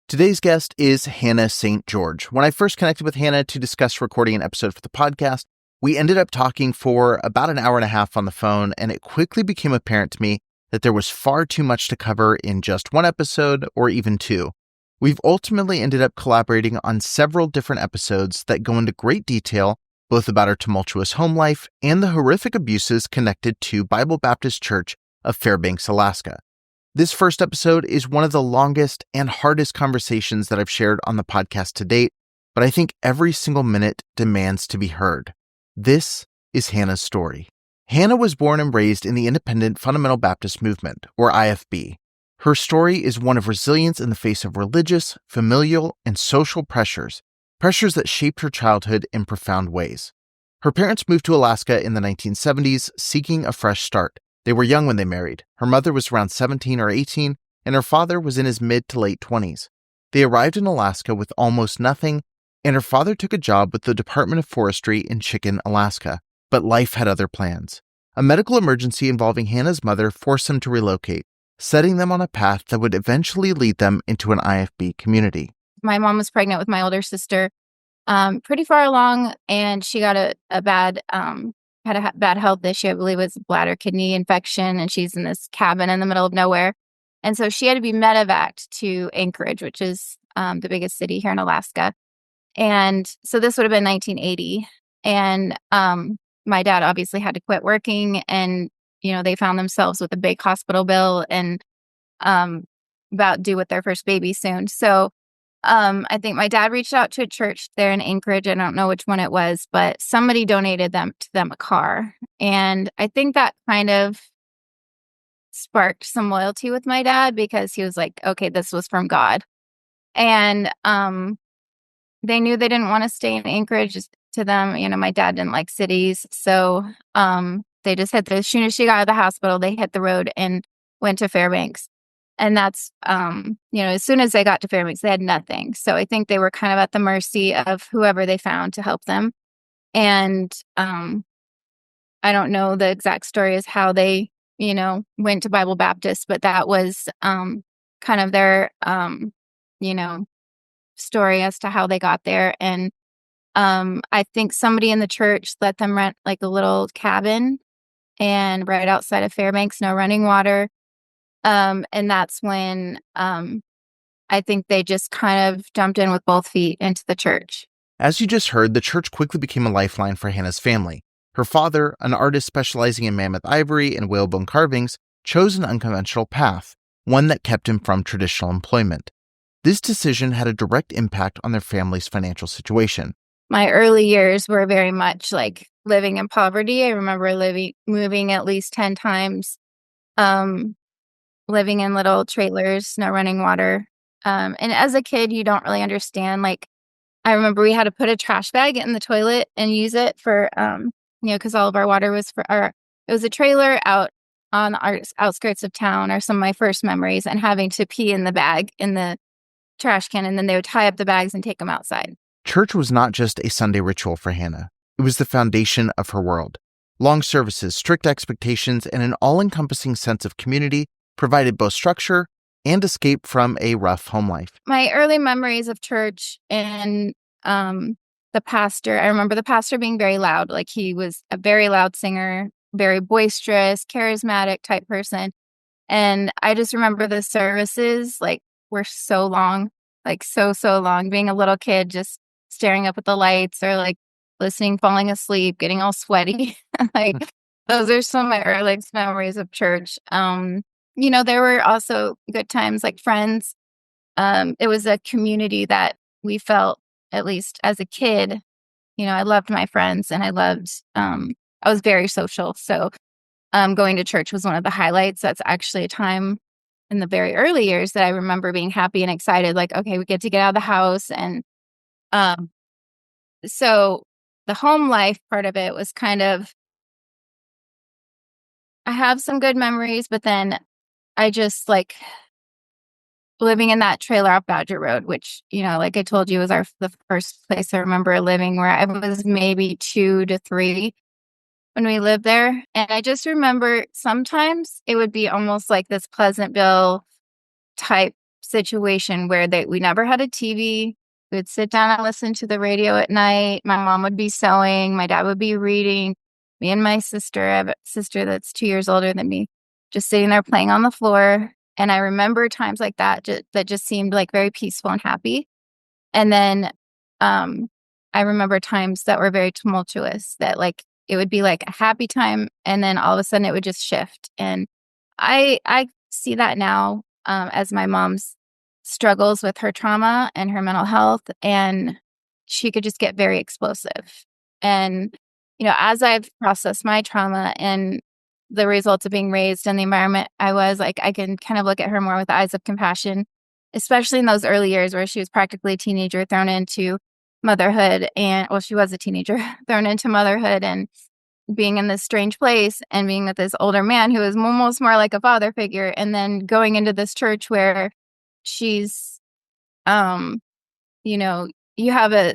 Today's guest is Hannah St. George. When I first connected with Hannah to discuss recording an episode for the podcast, we ended up talking for about an hour and a half on the phone, and it quickly became apparent to me that there was far too much to cover in just one episode or even two. We've ultimately ended up collaborating on several different episodes that go into great detail, both about her tumultuous home life and the horrific abuses connected to Bible Baptist Church of Fairbanks, Alaska. This first episode is one of the longest and hardest conversations that I've shared on the podcast to date, but I think every single minute demands to be heard. This is Hannah's story. Hannah was born and raised in the Independent Fundamental Baptist Movement, or IFB. Her story is one of resilience in the face of religious, familial, and social pressures that shaped her childhood in profound ways. Her parents moved to Alaska in the 1970s, seeking a fresh start. They were young when they married. Her mother was around 17 or 18, and her father was in his mid to late 20s. They arrived in Alaska with almost nothing, and her father took a job with the Department of Forestry in Chicken, Alaska. But life had other plans. A medical emergency involving Hannah's mother forced them to relocate, setting them on a path that would eventually lead them into an IFB community. My mom was pregnant with my older sister pretty far along, and she got a bad health issue. I believe it was bladder kidney infection, and she's in this cabin in the middle of nowhere. And so she had to be medevaced to Anchorage, which is the biggest city here in Alaska. And so this would have been 1980. And my dad obviously had to quit working, and, they found themselves with a big hospital bill and about due with their first baby soon. So I think my dad reached out to a church there in Anchorage. I don't know which one it was, but somebody donated to them a car. And I think that kind of sparked some loyalty with my dad, because he was like, okay, this was from God. And they knew they didn't want to stay in Anchorage. Just to them, my dad didn't like cities. So they just as soon as she got out of the hospital, they hit the road and went to Fairbanks. And that's, as soon as they got to Fairbanks, they had nothing. So I think they were kind of at the mercy of whoever they found to help them. And I don't know the exact story as how they, went to Bible Baptist, but that was kind of their, story as to how they got there. And I think somebody in the church let them rent like a little cabin, and right outside of Fairbanks, no running water. And that's when I think they just kind of jumped in with both feet into the church. As you just heard, the church quickly became a lifeline for Hannah's family. Her father, an artist specializing in mammoth ivory and whalebone carvings, chose an unconventional path, one that kept him from traditional employment. This decision had a direct impact on their family's financial situation. My early years were very much like living in poverty. I remember moving at least 10 times, living in little trailers, no running water. And as a kid, you don't really understand. Like, I remember we had to put a trash bag in the toilet and use it for, because all of our water was it was a trailer out on the outskirts of town, are some of my first memories, and having to pee in the bag in the trash can, and then they would tie up the bags and take them outside. Church was not just a Sunday ritual for Hannah. It was the foundation of her world. Long services, strict expectations, and an all-encompassing sense of community provided both structure and escape from a rough home life. My early memories of church and the pastor, I remember the pastor being very loud. Like, he was a very loud singer, very boisterous, charismatic type person. And I just remember the services, like, were so long, like so long, being a little kid, just staring up at the lights or like listening, falling asleep, getting all sweaty. Like, those are some of my earliest memories of church. There were also good times, like friends. It was a community that we felt, at least as a kid, I loved my friends, and I was very social. So going to church was one of the highlights. That's actually a time in the very early years that I remember being happy and excited, like, okay, we get to get out of the house. And so the home life part of it was kind of, I have some good memories, but then I just like living in that trailer off Badger Road, which, like I told you, was the first place I remember living, where I was maybe 2 to 3 when we lived there. And I just remember sometimes it would be almost like this Pleasantville type situation where we never had a TV. We would sit down and listen to the radio at night. My mom would be sewing. My dad would be reading. Me and my sister, I have a sister that's 2 years older than me, just sitting there playing on the floor. And I remember times like that that just seemed like very peaceful and happy. And then I remember times that were very tumultuous, that like it would be like a happy time, and then all of a sudden it would just shift. And I see that now as my mom's struggles with her trauma and her mental health, and she could just get very explosive. And as I've processed my trauma and the results of being raised in the environment I was, like, I can kind of look at her more with eyes of compassion, especially in those early years where she was practically a teenager thrown into motherhood. And well, she was a teenager thrown into motherhood and being in this strange place and being with this older man who was almost more like a father figure, and then going into this church where she's you know you have a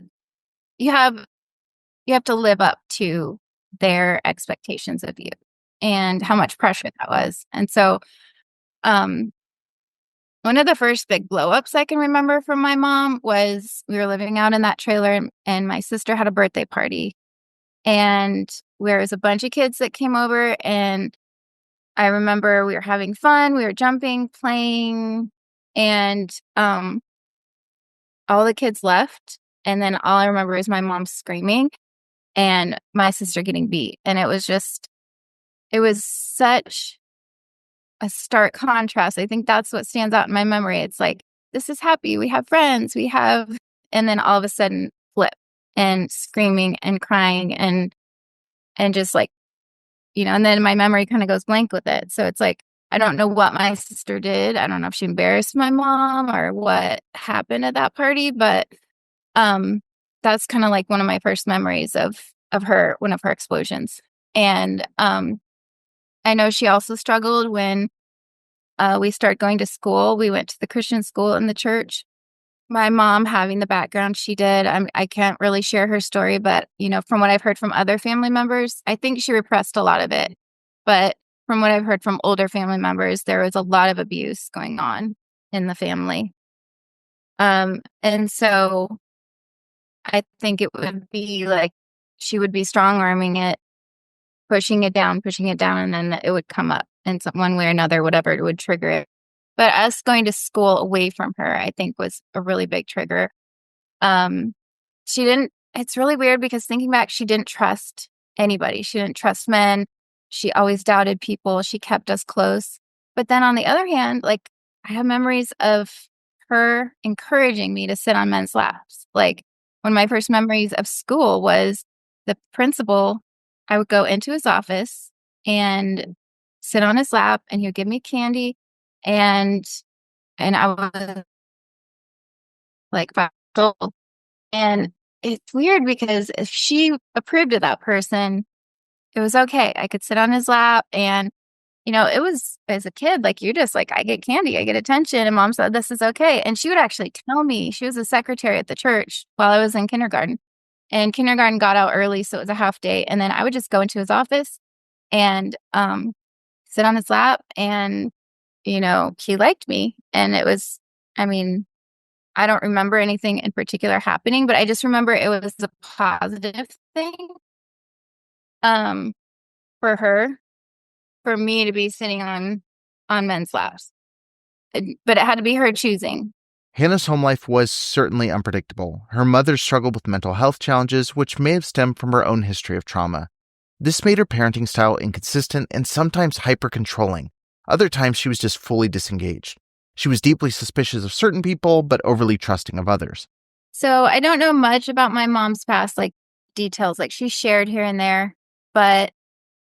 you have you have to live up to their expectations of you, and how much pressure that was. And so um one of the first big blow-ups I can remember from my mom was we were living out in that trailer, and my sister had a birthday party, and there was a bunch of kids that came over, and I remember we were having fun, we were jumping, playing, and all the kids left, and then all I remember is my mom screaming and my sister getting beat. And it was such a stark contrast. I think that's what stands out in my memory. It's like, this is happy, we have friends, and then all of a sudden flip, and screaming and crying and just like, and then my memory kind of goes blank with it. So it's like, I don't know what my sister did. I don't know if she embarrassed my mom or what happened at that party, but that's kind of like one of my first memories of one of her explosions. And I know she also struggled when we started going to school. We went to the Christian school in the church. My mom, having the background she did, I can't really share her story, but from what I've heard from other family members, I think she repressed a lot of it. But from what I've heard from older family members, there was a lot of abuse going on in the family. And so I think it would be like she would be strong-arming it, pushing it down, and then it would come up in one way or another, whatever would trigger it. But us going to school away from her, I think, was a really big trigger. It's really weird because thinking back, she didn't trust anybody. She didn't trust men. She always doubted people. She kept us close. But then on the other hand, like, I have memories of her encouraging me to sit on men's laps. Like, one of my first memories of school was the principal. I would go into his office and sit on his lap, and he would give me candy. And I was like 5 years old. And it's weird because if she approved of that person, it was okay. I could sit on his lap, and it was, as a kid, like, you're just like, I get candy, I get attention, and mom said this is okay. And she would actually tell me. She was a secretary at the church while I was in kindergarten. And kindergarten got out early, so it was a half day. And then I would just go into his office and sit on his lap, and he liked me. And it was, I don't remember anything in particular happening, but I just remember it was a positive thing for her, for me to be sitting on men's laps. But it had to be her choosing. Hannah's home life was certainly unpredictable. Her mother struggled with mental health challenges, which may have stemmed from her own history of trauma. This made her parenting style inconsistent and sometimes hyper-controlling. Other times, she was just fully disengaged. She was deeply suspicious of certain people, but overly trusting of others. So I don't know much about my mom's past, like, details, like she shared here and there, but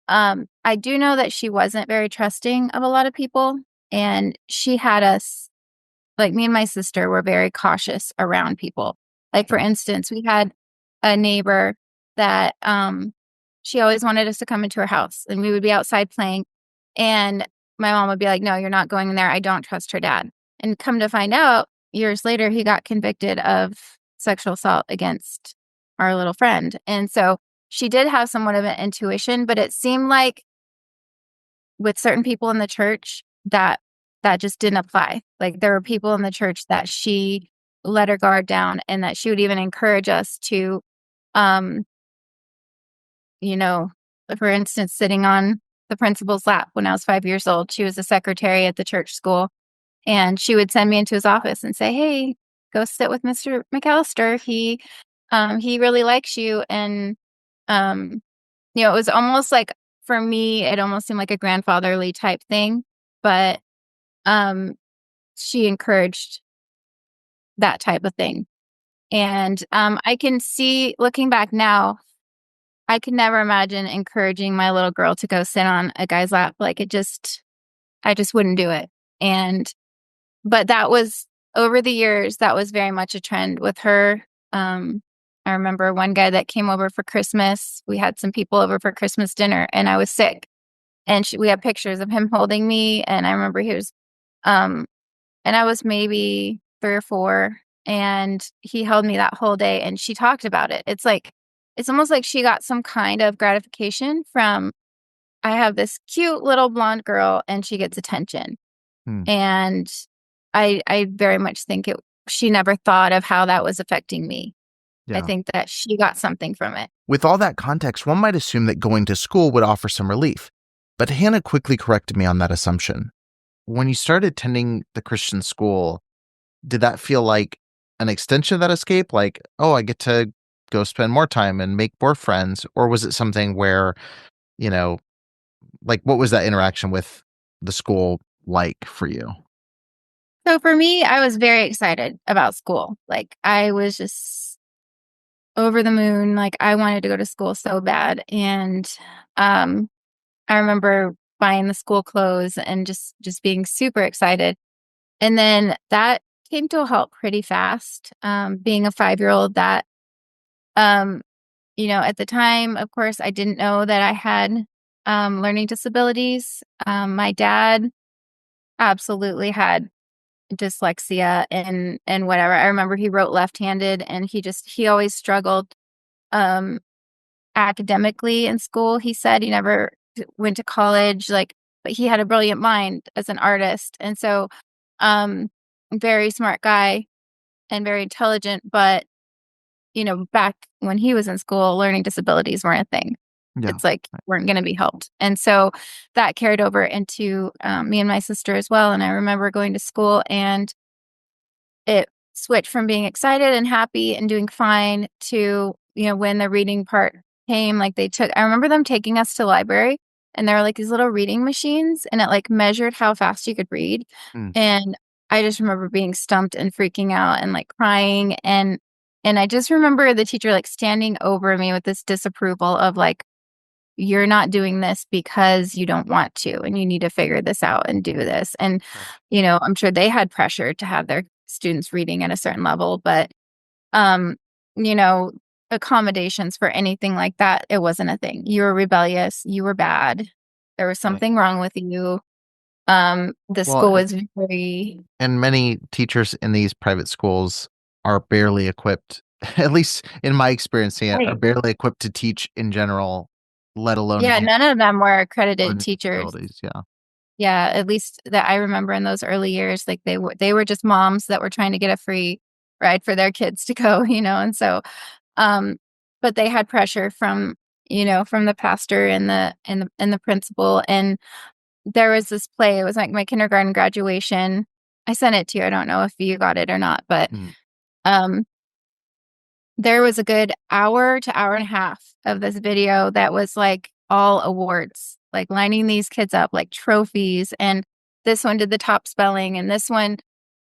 I do know that she wasn't very trusting of a lot of people, and she had us, like, me and my sister were very cautious around people. Like, for instance, we had a neighbor that she always wanted us to come into her house, and we would be outside playing, and my mom would be like, no, you're not going in there. I don't trust her dad. And come to find out, years later, he got convicted of sexual assault against our little friend. And so she did have somewhat of an intuition, but it seemed like with certain people in the church that that just didn't apply. Like there were people in the church that she let her guard down, and that she would even encourage us to, you know, for instance, sitting on the principal's lap when I was 5 years old. She was a secretary at the church school, and she would send me into his office and say, "Hey, go sit with Mr. McAllister. He really likes you." And it was almost like, for me, it almost seemed like a grandfatherly type thing, but she encouraged that type of thing. And I can see, looking back now, I could never imagine encouraging my little girl to go sit on a guy's lap. Like I just wouldn't do it. But that was, over the years, that was very much a trend with her. I remember one guy that came over for Christmas. We had some people over for Christmas dinner, and I was sick. And we had pictures of him holding me. And I remember he was, and I was maybe 3 or 4, and he held me that whole day, and she talked about it. It's almost like she got some kind of gratification from, I have this cute little blonde girl and she gets attention. And I very much think she never thought of how that was affecting me. Yeah. I think that she got something from it. With all that context, one might assume that going to school would offer some relief. But Hannah quickly corrected me on that assumption. When you started attending the Christian school, did that feel like an extension of that escape? Like, oh, I get to go spend more time and make more friends? Or was it something where, like, what was that interaction with the school like for you? So for me, I was very excited about school. Like, I was just over the moon. Like, I wanted to go to school so bad. And I remember buying the school clothes and just being super excited. And then that came to a halt pretty fast. Being a 5-year-old, that, at the time, of course, I didn't know that I had learning disabilities. My dad absolutely had dyslexia and whatever. I remember he wrote left-handed, and he always struggled academically in school. He said he never went to college, but he had a brilliant mind as an artist. And so very smart guy and very intelligent, but back when he was in school, learning disabilities weren't a thing. Yeah. It's like weren't going to be helped. And so that carried over into me and my sister as well. And I remember going to school, and it switched from being excited and happy and doing fine to, when the reading part came, I remember them taking us to the library, and there were like these little reading machines, and it like measured how fast you could read. And I just remember being stumped and freaking out and like crying. And I just remember the teacher like standing over me with this disapproval of like, you're not doing this because you don't want to, and you need to figure this out and do this. And, I'm sure they had pressure to have their students reading at a certain level, but, accommodations for anything like that, it wasn't a thing. You were rebellious. You were bad. There was something wrong with you. School was very... And many teachers in these private schools are barely equipped, at least in my experience, are barely equipped to teach in general, let alone... Yeah, none of them were accredited teachers. Yeah. Yeah, at least that I remember in those early years, like they were just moms that were trying to get a free ride for their kids to go, and so, but they had pressure from the pastor and the principal. And there was this play. It was like my kindergarten graduation. I sent it to you. I don't know if you got it or not, but there was a good hour to hour and a half of this video that was like all awards, like lining these kids up like trophies. And this one did the top spelling, and this one,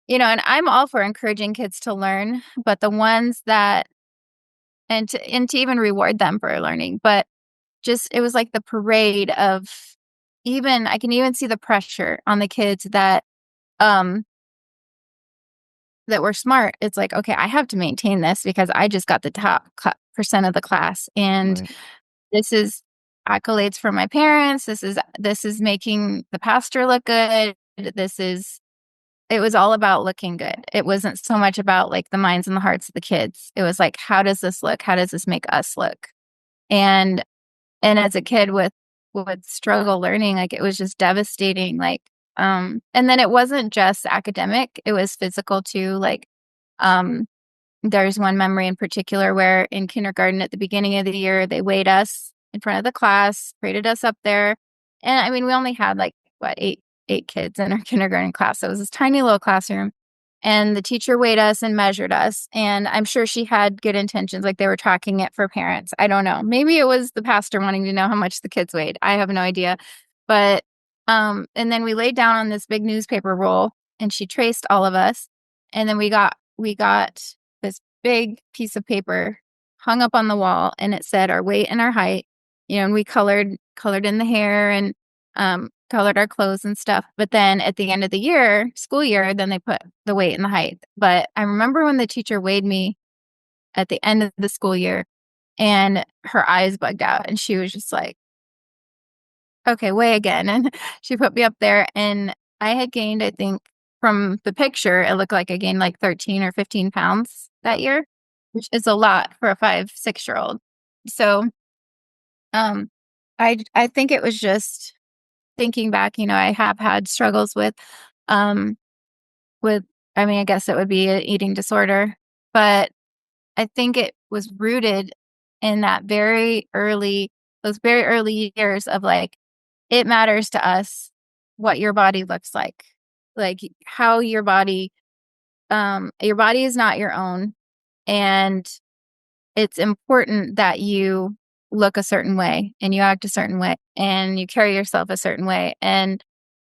and I'm all for encouraging kids to learn, but the ones that, and to even reward them for learning, but just, it was like the parade of, I can even see the pressure on the kids that were smart. It's like, okay, I have to maintain this because I just got the top percent of the class. And this is accolades from my parents. This is making the pastor look good. It was all about looking good. It wasn't so much about like the minds and the hearts of the kids. It was like, how does this look? How does this make us look? And as a kid with struggle learning, like it was just devastating. Like And then it wasn't just academic, it was physical too. Like, there's one memory in particular where in kindergarten at the beginning of the year, they weighed us in front of the class, graded us up there. And I mean, we only had like, what, eight kids in our kindergarten class. So it was this tiny little classroom. And the teacher weighed us and measured us. And I'm sure she had good intentions, like they were tracking it for parents. I don't know. Maybe it was the pastor wanting to know how much the kids weighed. I have no idea. But, and then we laid down on this big newspaper roll and she traced all of us. And then we got this big piece of paper hung up on the wall and it said our weight and our height, and we colored in the hair and, colored our clothes and stuff. But then at the end of the year, school year, then they put the weight and the height. But I remember when the teacher weighed me at the end of the school year and her eyes bugged out and she was just like, okay, weigh again. And she put me up there and I had gained, I think from the picture, it looked like I gained like 13 or 15 pounds that year, which is a lot for a 5-6-year-old. So, I think it was just thinking back, I have had struggles with, I mean, I guess it would be an eating disorder, but I think it was rooted in those very early years of like, it matters to us what your body looks like how your body is not your own. And it's important that you look a certain way and you act a certain way and you carry yourself a certain way. And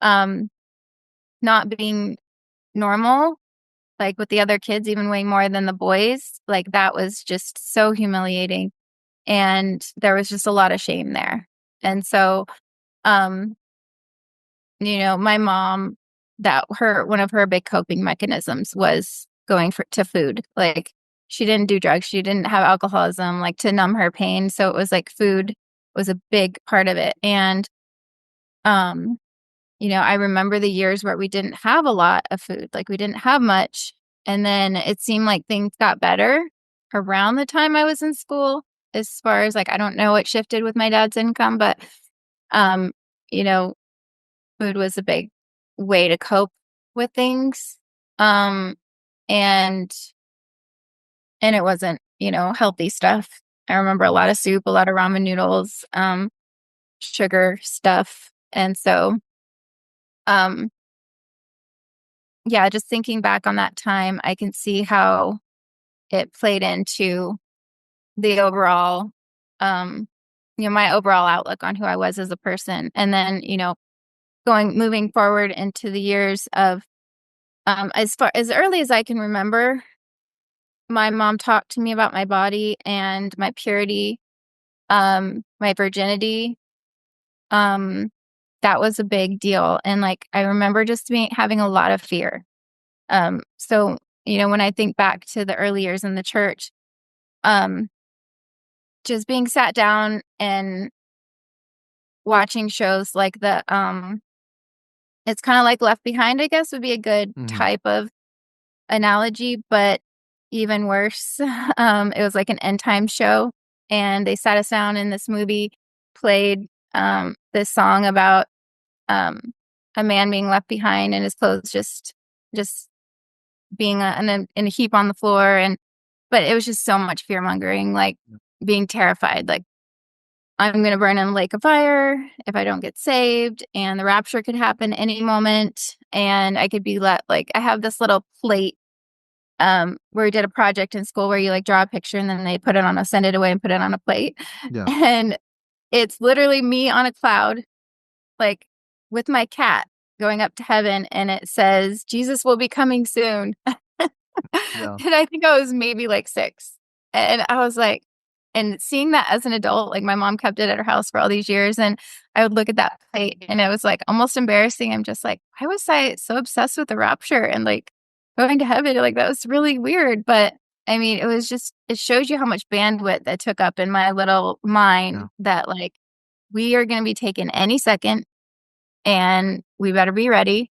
not being normal, like with the other kids, even weighing more than the boys, like that was just so humiliating. And there was just a lot of shame there. And so, my mom, one of her big coping mechanisms was going to food. Like she didn't do drugs. She didn't have alcoholism, like to numb her pain. So it was like food was a big part of it. And, I remember the years where we didn't have a lot of food, like we didn't have much. And then it seemed like things got better around the time I was in school, as far as like, I don't know what shifted with my dad's income, but, you know, food was a big way to cope with things. And it wasn't, healthy stuff. I remember a lot of soup, a lot of ramen noodles, sugar stuff. And so, yeah, just thinking back on that time, I can see how it played into the overall, my overall outlook on who I was as a person. And then, moving forward into the years of, as early as I can remember, my mom talked to me about my body and my purity, my virginity. That was a big deal. And like, I remember just having a lot of fear. So, when I think back to the early years in the church, just being sat down and watching shows like it's kind of like Left Behind, I guess would be a good type of analogy, but even worse. It was like an end time show and they sat us down in this movie, played this song about a man being left behind and his clothes just being in a heap on the floor. But it was just so much fear mongering, like being terrified, like I'm going to burn in a lake of fire if I don't get saved, and the rapture could happen any moment. And I could be I have this little plate where we did a project in school where you like draw a picture and then they send it away and put it on a plate. Yeah. And it's literally me on a cloud, like with my cat going up to heaven, and it says, Jesus will be coming soon. Yeah. And I think I was maybe like 6. And I was like, and seeing that as an adult, like my mom kept it at her house for all these years. And I would look at that plate and it was like almost embarrassing. I'm just like, why was I so obsessed with the rapture and like going to heaven? Like that was really weird. But I mean, it shows you how much bandwidth that took up in my little mind that like, we are going to be taken any second and we better be ready.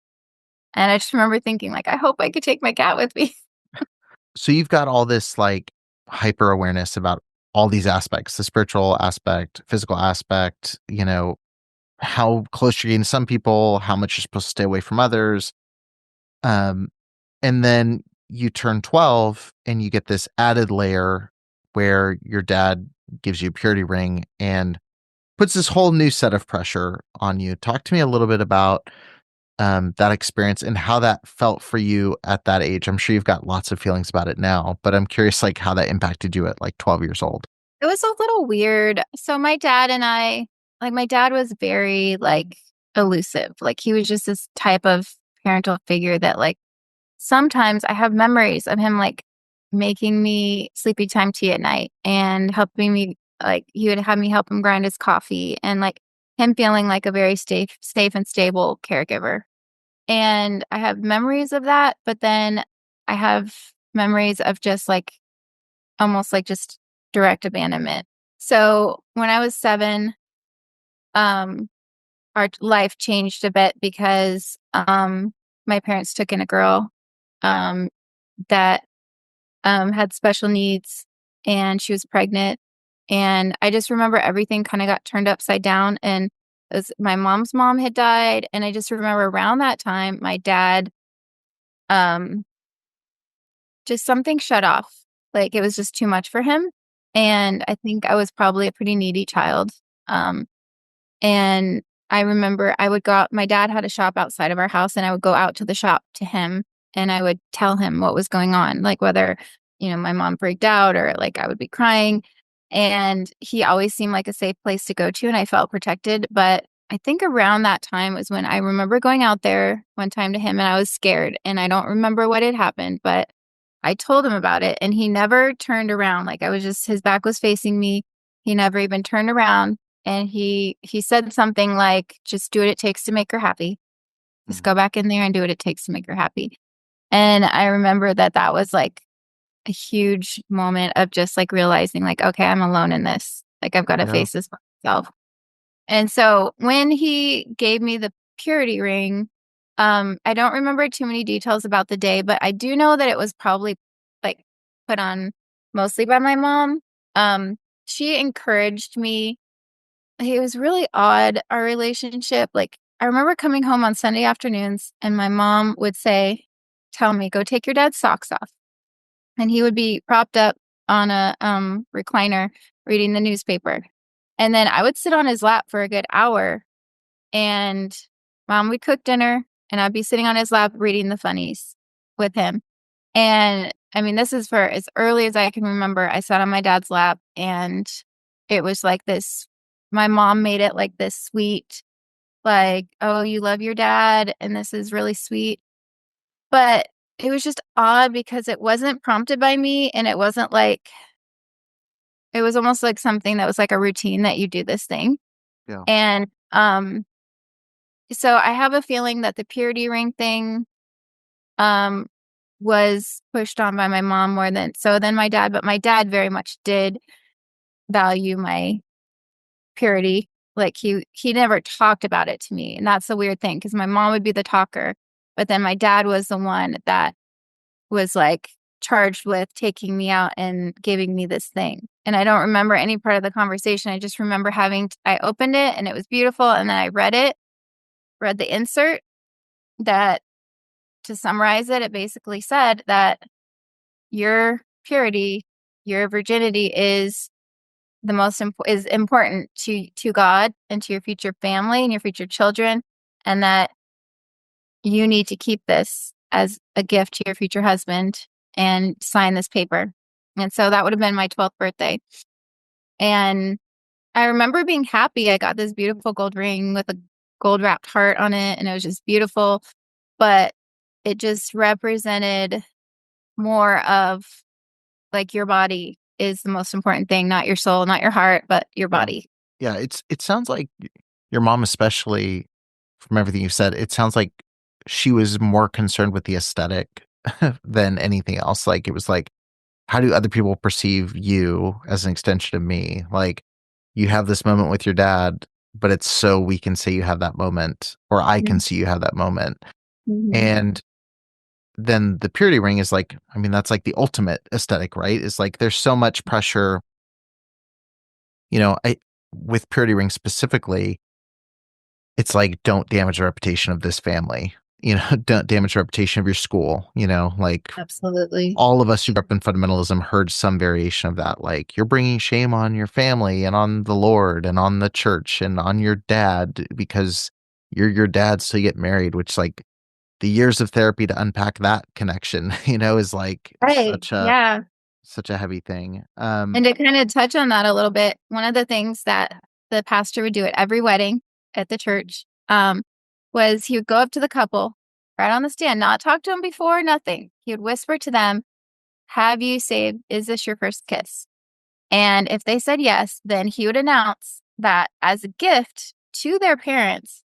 And I just remember thinking like, I hope I could take my cat with me. So you've got all this like hyper awareness about all these aspects, the spiritual aspect, physical aspect, how close you're getting to some people, how much you're supposed to stay away from others. And then you turn 12 and you get this added layer where your dad gives you a purity ring and puts this whole new set of pressure on you. Talk to me a little bit about that experience and how that felt for you at that age. I'm sure you've got lots of feelings about it now, but I'm curious like how that impacted you at like 12 years old. It was a little weird. So my dad and I, like my dad was very like elusive. Like he was just this type of parental figure that like sometimes I have memories of him like making me sleepy time tea at night and helping me like he would have me help him grind his coffee and like him feeling like a very safe and stable caregiver. And I have memories of that, but then I have memories of just like almost like just direct abandonment. So when I was 7, um, our life changed a bit because my parents took in a girl um, that had special needs and she was pregnant. And I just remember everything kind of got turned upside down. And it was, my mom's mom had died. And I just remember around that time, my dad, um, just something shut off. Like it was just too much for him. And I think I was probably a pretty needy child. Um, and I remember I would go out, my dad had a shop outside of our house, and I would go out to the shop to him and I would tell him what was going on, like whether, my mom freaked out or like I would be crying. And he always seemed like a safe place to go to, and I felt protected. But I think around that time was when I remember going out there one time to him and I was scared and I don't remember what had happened, but I told him about it and he never turned around. Like I was just, his back was facing me. He never even turned around. And he said something like, just do what it takes to make her happy. Just go back in there and do what it takes to make her happy. And I remember that was like a huge moment of just like realizing like, okay, I'm alone in this. Like I've got to Yeah. face this by myself. And so when he gave me the purity ring, I don't remember too many details about the day, but I do know that it was probably like put on mostly by my mom. She encouraged me. It was really odd, our relationship. Like I remember coming home on Sunday afternoons and my mom would say, tell me, go take your dad's socks off. And he would be propped up on a recliner reading the newspaper. And then I would sit on his lap for a good hour and mom would cook dinner and I'd be sitting on his lap reading the funnies with him. And I mean, this is for as early as I can remember. I sat on my dad's lap and it was like this. My mom made it like this sweet, like, oh, you love your dad and this is really sweet. But it was just odd because it wasn't prompted by me and it wasn't like, it was almost like something that was like a routine that you do this thing. Yeah. And so I have a feeling that the purity ring thing um was pushed on by my mom more than my dad, but my dad very much did value my purity. Like he never talked about it to me. And that's the weird thing because my mom would be the talker, but then my dad was the one that was like charged with taking me out and giving me this thing. And I don't remember any part of the conversation. I just remember I opened it and it was beautiful. And then I read the insert that, to summarize it, it basically said that your purity, your virginity is the most is important to God and to your future family and your future children, and that you need to keep this as a gift to your future husband and sign this paper. And so that would have been my 12th birthday. And I remember being happy. I got this beautiful gold ring with a gold wrapped heart on it, and it was just beautiful. But it just represented more of like your body is the most important thing, not your soul, not your heart, but your Yeah. body. Yeah. It sounds like your mom, especially from everything you said, it sounds like she was more concerned with the aesthetic than anything else. Like it was like, how do other people perceive you as an extension of me? Like you have this moment with your dad, but it's so we can say you have that moment, or I can see you have that moment. Mm-hmm. And then the purity ring is like, I mean, that's like the ultimate aesthetic, right? It's like there's so much pressure, I with purity ring specifically, it's like, don't damage the reputation of this family. Don't damage the reputation of your school. Like Absolutely. all of us who grew up in fundamentalism heard some variation of that. Like, you're bringing shame on your family and on the Lord and on the church and on your dad because you're your dad, so you get married, which like the years of therapy to unpack that connection, is like Right. Yeah. such a heavy thing. And to kind of touch on that a little bit, one of the things that the pastor would do at every wedding at the church was he would go up to the couple right on the stand, not talk to them before, nothing. He would whisper to them, "Have you saved? Is this your first kiss?" And if they said yes, then he would announce that as a gift to their parents,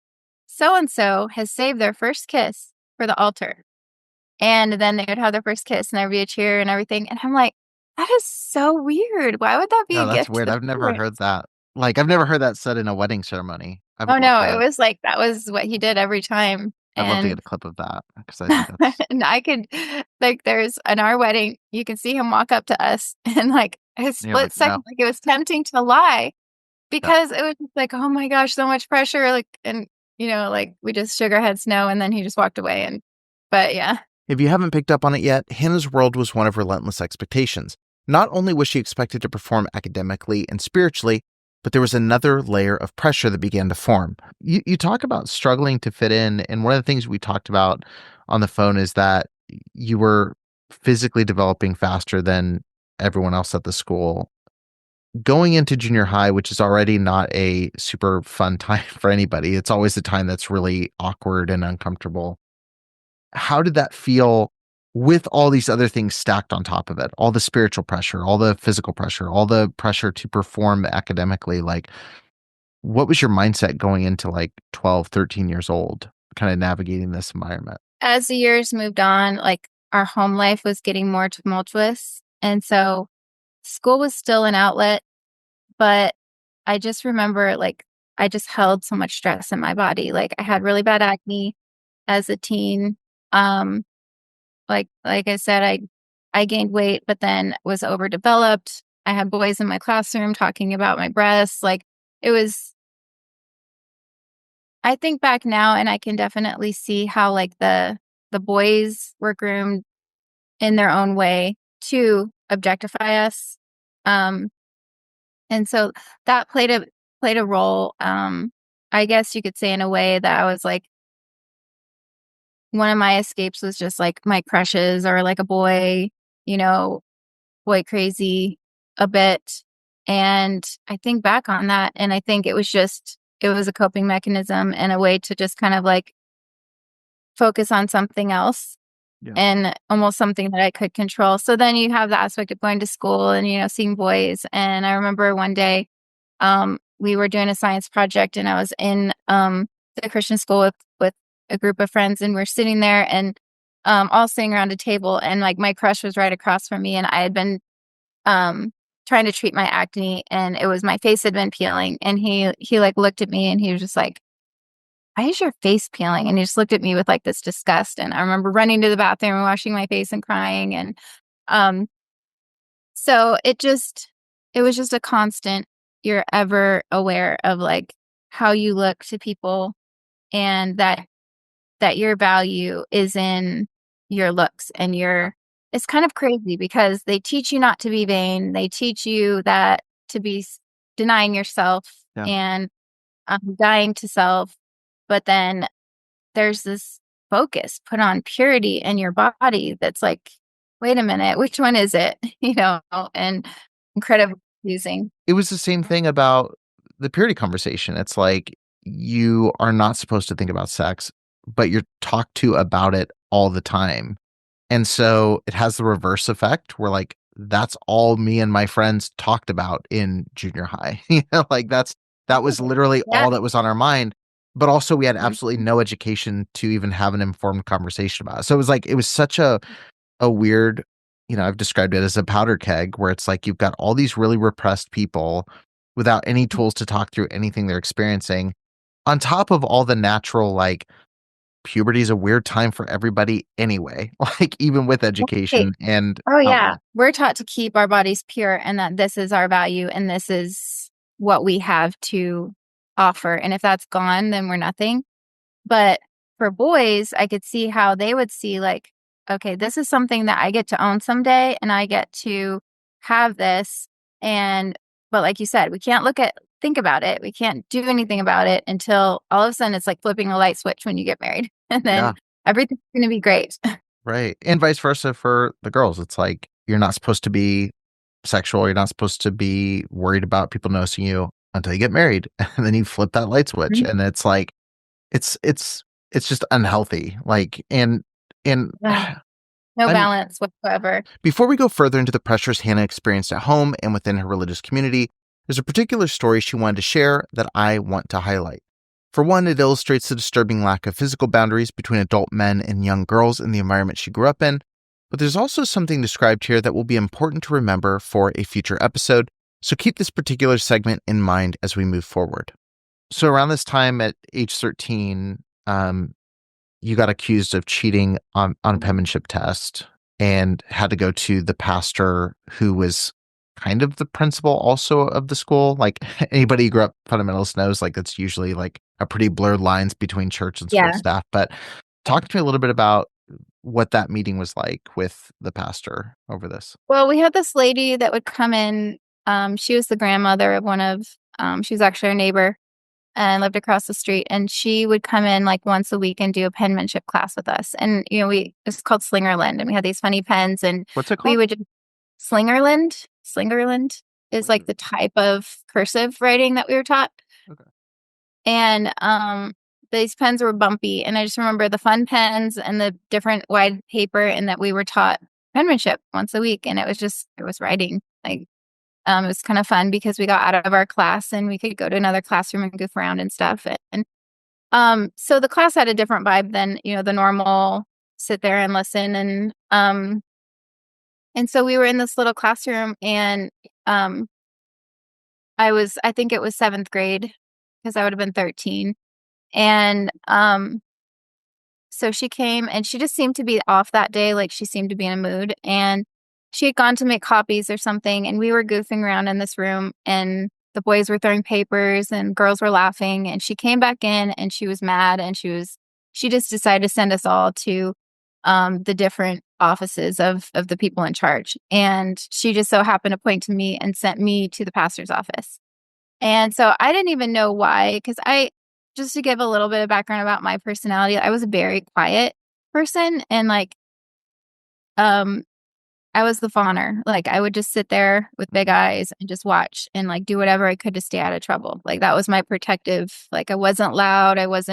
so and so has saved their first kiss for the altar. And then they would have their first kiss and there'd be a cheer and everything. And I'm like, that is so weird. Why would that be No, a that's gift to weird. the I've never heard parents? that. Like, I've never heard that said in a wedding ceremony. Oh no, it was like that was what he did every time. I'd love to get And a clip of that because I think that's and I could like there's in our wedding, you can see him walk up to us and like a you're split like, no, second, like it was tempting to lie no. because it was just like, oh my gosh, so much pressure. Like and like we just shook our heads no, and then he just walked away. But yeah. If you haven't picked up on it yet, Hannah's world was one of relentless expectations. Not only was she expected to perform academically and spiritually, but there was another layer of pressure that began to form. You talk about struggling to fit in, and one of the things we talked about on the phone is that you were physically developing faster than everyone else at the school. Going into junior high, which is already not a super fun time for anybody, it's always a time that's really awkward and uncomfortable. How did that feel with all these other things stacked on top of it? All the spiritual pressure, all the physical pressure, all the pressure to perform academically. Like, what was your mindset going into like 12, 13 years old, kind of navigating this environment? As the years moved on, like our home life was getting more tumultuous. And so school was still an outlet, but I just remember like I just held so much stress in my body. Like I had really bad acne as a teen. Um like I said, I gained weight, but then was overdeveloped. I had boys in my classroom talking about my breasts. Like it was I think back now and I can definitely see how like the boys were groomed in their own way to objectify us. Um and so that played a role. I guess you could say in a way that I was like one of my escapes was just like my crushes or like a boy, you know, boy crazy a bit. And I think back on that and I think it was a coping mechanism and a way to just kind of like focus on something else Yeah. and almost something that I could control. So then you have the aspect of going to school and, seeing boys. And I remember one day, we were doing a science project and I was in the Christian school with a group of friends and we're sitting there and all sitting around a table and like my crush was right across from me and I had been trying to treat my acne and it was my face had been peeling and he like looked at me and he was just like, "Why is your face peeling?" And he just looked at me with like this disgust. And I remember running to the bathroom and washing my face and crying. And um, so it was just a constant. You're ever aware of like how you look to people and that your value is in your looks and it's kind of crazy because they teach you not to be vain. They teach you that to be denying yourself Yeah. and dying to self. But then there's this focus put on purity in your body that's like, wait a minute, which one is it? And incredibly confusing. It was the same thing about the purity conversation. It's like you are not supposed to think about sex, but you're talked to about it all the time. And so it has the reverse effect where like that's all me and my friends talked about in junior high. Like that was literally Yeah. all that was on our mind. But also we had Mhm. absolutely no education to even have an informed conversation about it. So it was like it was such a weird, I've described it as a powder keg where it's like you've got all these really repressed people without any tools to talk through anything they're experiencing. On top of all the natural like puberty is a weird time for everybody anyway, like even with Right. education and Oh, yeah. We're taught to keep our bodies pure and that this is our value and this is what we have to offer. And if that's gone, then we're nothing. But for boys, I could see how they would see like, okay, this is something that I get to own someday and I get to have this. But like you said, we can't think about it. We can't do anything about it until all of a sudden it's like flipping a light switch when you get married. And then everything's going to be great. Right. And vice versa for the girls. It's like, you're not supposed to be sexual. You're not supposed to be worried about people noticing you until you get married. And then you flip that light switch. And it's like, it's just unhealthy. Like, and No balance whatsoever. Before we go further into the pressures Hannah experienced at home and within her religious community, there's a particular story she wanted to share that I want to highlight. For one, it illustrates the disturbing lack of physical boundaries between adult men and young girls in the environment she grew up in, but there's also something described here that will be important to remember for a future episode, so keep this particular segment in mind as we move forward. So around this time at age 13, you got accused of cheating on a penmanship test and had to go to the pastor who was kind of the principal also of the school. Like, anybody who grew up fundamentalist knows, like, that's usually like a pretty blurred lines between church and school staff. But talk to me a little bit about what that meeting was like with the pastor over this. Well, we had this lady that would come in. She was the grandmother of she was actually our neighbor and lived across the street. And she would come in like once a week and do a penmanship class with us. And, it's called Slingerland. And we had these funny pens. And what's it called? We would just Slingerland. Slingerland is like the type of cursive writing that we were taught. Okay. And these pens were bumpy. And I just remember the fun pens and the different wide paper, and that we were taught penmanship once a week. And it was writing. Like, it was kind of fun because we got out of our class and we could go to another classroom and goof around and stuff. And so the class had a different vibe than, the normal sit there and listen. And so we were in this little classroom, and I think it was 7th grade because I would have been 13. And so she came and she just seemed to be off that day. Like, she seemed to be in a mood, and she had gone to make copies or something, and we were goofing around in this room, and the boys were throwing papers and girls were laughing, and she came back in and she was mad, and she just decided to send us all to the different offices of the people in charge. And she just so happened to point to me and sent me to the pastor's office. And so I didn't even know why, because just to give a little bit of background about my personality, I was a very quiet person, and like, I was the fawner. Like, I would just sit there with big eyes and just watch and like do whatever I could to stay out of trouble. Like, that was my protective. Like, I wasn't loud. I was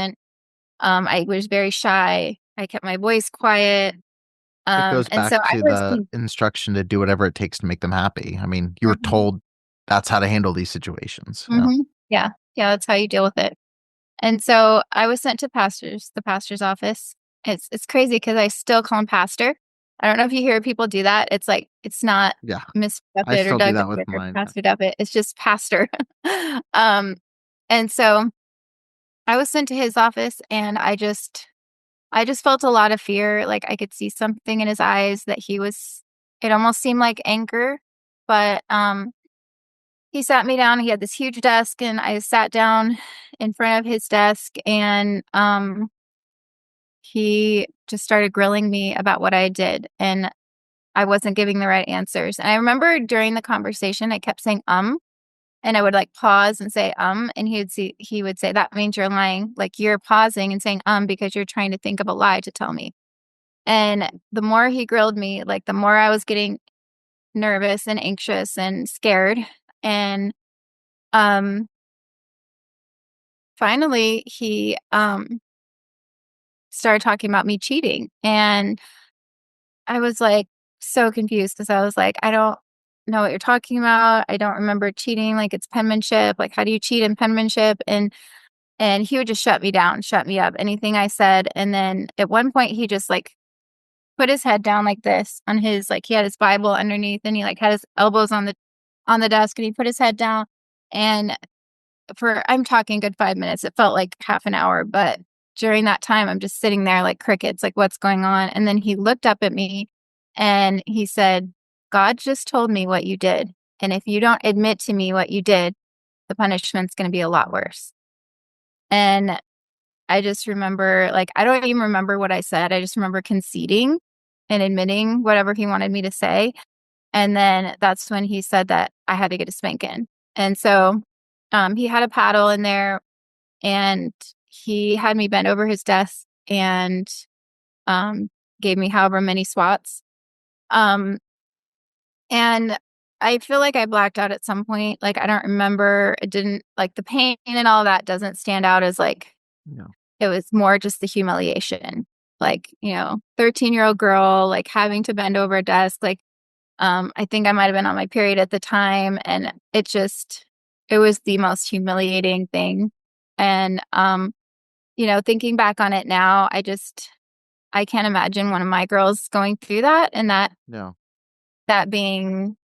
very shy. I kept my voice quiet. It goes back so to the instruction to do whatever it takes to make them happy. I mean, you were told that's how to handle these situations. Yeah, that's how you deal with it. And so I was sent to the pastor's office. It's crazy because I still call him pastor. I don't know if you hear people do that. It's like, it's not Miss Duffett or Doug Duffett or Pastor Duffett. It's just pastor. And so I was sent to his office, and I just felt a lot of fear. Like, I could see something in his eyes that it almost seemed like anger, but he sat me down. He had this huge desk, and I sat down in front of his desk, and he just started grilling me about what I did, and I wasn't giving the right answers. And I remember during the conversation, I kept saying, and I would like pause and say, and he would say, that means you're lying. Like, you're pausing and saying, because you're trying to think of a lie to tell me. And the more he grilled me, like, the more I was getting nervous and anxious and scared. And, finally he, started talking about me cheating. And I was like so confused because I was like, I don't know what you're talking about. I don't remember cheating. Like, it's penmanship. Like, how do you cheat in penmanship? And he would just shut me down, shut me up, anything I said. And then at one point he just like put his head down like this on his, like, he had his Bible underneath, and he like had his elbows on the desk, and he put his head down. And I'm talking good 5 minutes. It felt like half an hour, but during that time, I'm just sitting there like crickets, like, what's going on? And then he looked up at me and he said, God just told me what you did. And if you don't admit to me what you did, the punishment's going to be a lot worse. And I just remember, like, I don't even remember what I said. I just remember conceding and admitting whatever he wanted me to say. And then that's when he said that I had to get a spanking. And so he had a paddle in there, and he had me bend over his desk and gave me however many swats. Um, and I feel like I blacked out at some point. Like, I don't remember. It didn't, like, the pain and all that doesn't stand out as, like, No. it was more just the humiliation. Like, 13-year-old girl, like, having to bend over a desk. Like, I think I might have been on my period at the time, and it was the most humiliating thing. And, thinking back on it now, I can't imagine one of my girls going through that, and No. that being,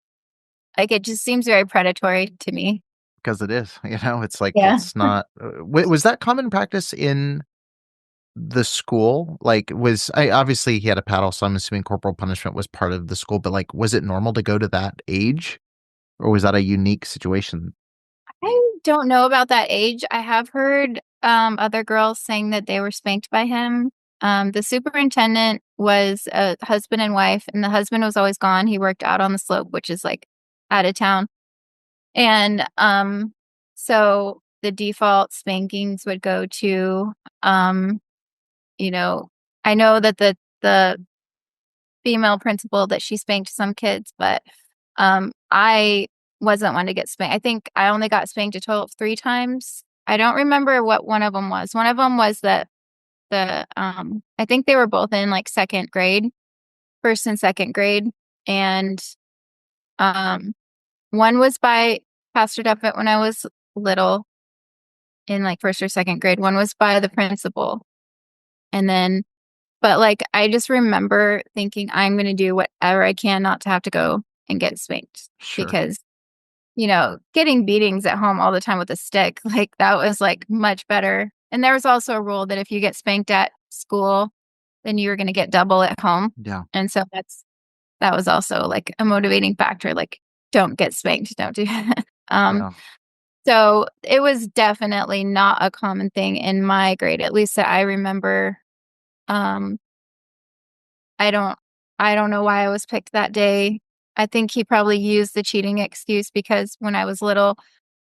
like, it just seems very predatory to me. Because it is, it's like, Yeah. it's not, was that common practice in the school? Like, obviously he had a paddle, so I'm assuming corporal punishment was part of the school, but, like, was it normal to go to that age? Or was that a unique situation? I don't know about that age. I have heard other girls saying that they were spanked by him. The superintendent was a husband and wife, and the husband was always gone. He worked out on the slope, which is, like, out of town. And so the default spankings would go to, you know, I know that the female principal, that she spanked some kids, but I wasn't one to get spanked. I think I only got spanked a total of 3 times. I don't remember what one of them was. One of them was I think they were both in, like, 2nd grade, 1st and 2nd grade, and um one was by Pastor Duffett when I was little, in, like, 1st or 2nd grade. One was by the principal. And then, but, like, I just remember thinking, I'm gonna do whatever I can not to have to go and get spanked, Sure. because, getting beatings at home all the time with a stick, like, that was, like, much better. And there was also a rule that if you get spanked at school, then you were gonna get double at home. Yeah. And so that was also, like, a motivating factor, like, don't get spanked, don't do that. Yeah. So it was definitely not a common thing in my grade, at least that I remember. Um, I don't I don't know why I was picked that day. I think he probably used the cheating excuse because when I was little,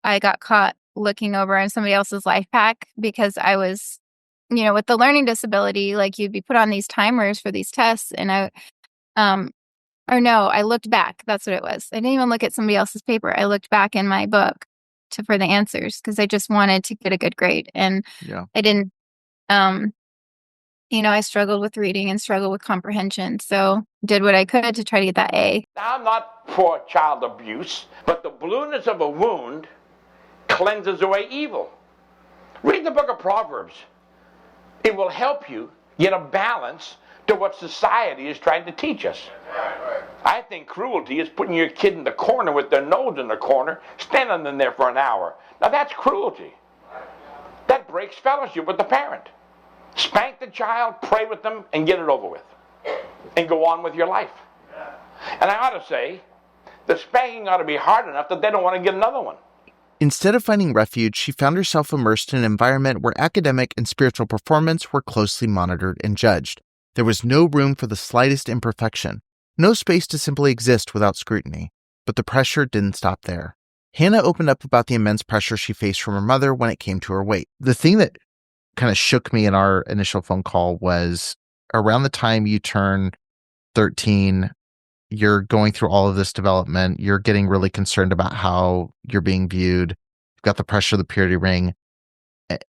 I got caught looking over in somebody else's life pack because I was, with the learning disability, like, you'd be put on these timers for these tests, and um or no, I looked back. That's what it was. I didn't even look at somebody else's paper. I looked back in my book for the answers because I just wanted to get a good grade, and Yeah. I didn't. Um, I struggled with reading and struggled with comprehension, so did what I could to try to get that A. Now, I'm not for child abuse, but the blueness of a wound cleanses away evil. Read the book of Proverbs. It will help you get a balance to what society is trying to teach us. I think cruelty is putting your kid in the corner with their nose in the corner, standing in there for an hour. Now, that's cruelty. That breaks fellowship with the parent. Spank the child, pray with them, and get it over with. And go on with your life. And I ought to say, the spanking ought to be hard enough that they don't want to get another one. Instead of finding refuge, she found herself immersed in an environment where academic and spiritual performance were closely monitored and judged. There was no room for the slightest imperfection, no space to simply exist without scrutiny. But the pressure didn't stop there. Hannah opened up about the immense pressure she faced from her mother when it came to her weight. The thing that kind of shook me in our initial phone call was around the time you turn 13, you're going through all of this development. You're getting really concerned about how you're being viewed. You've got the pressure of the purity ring.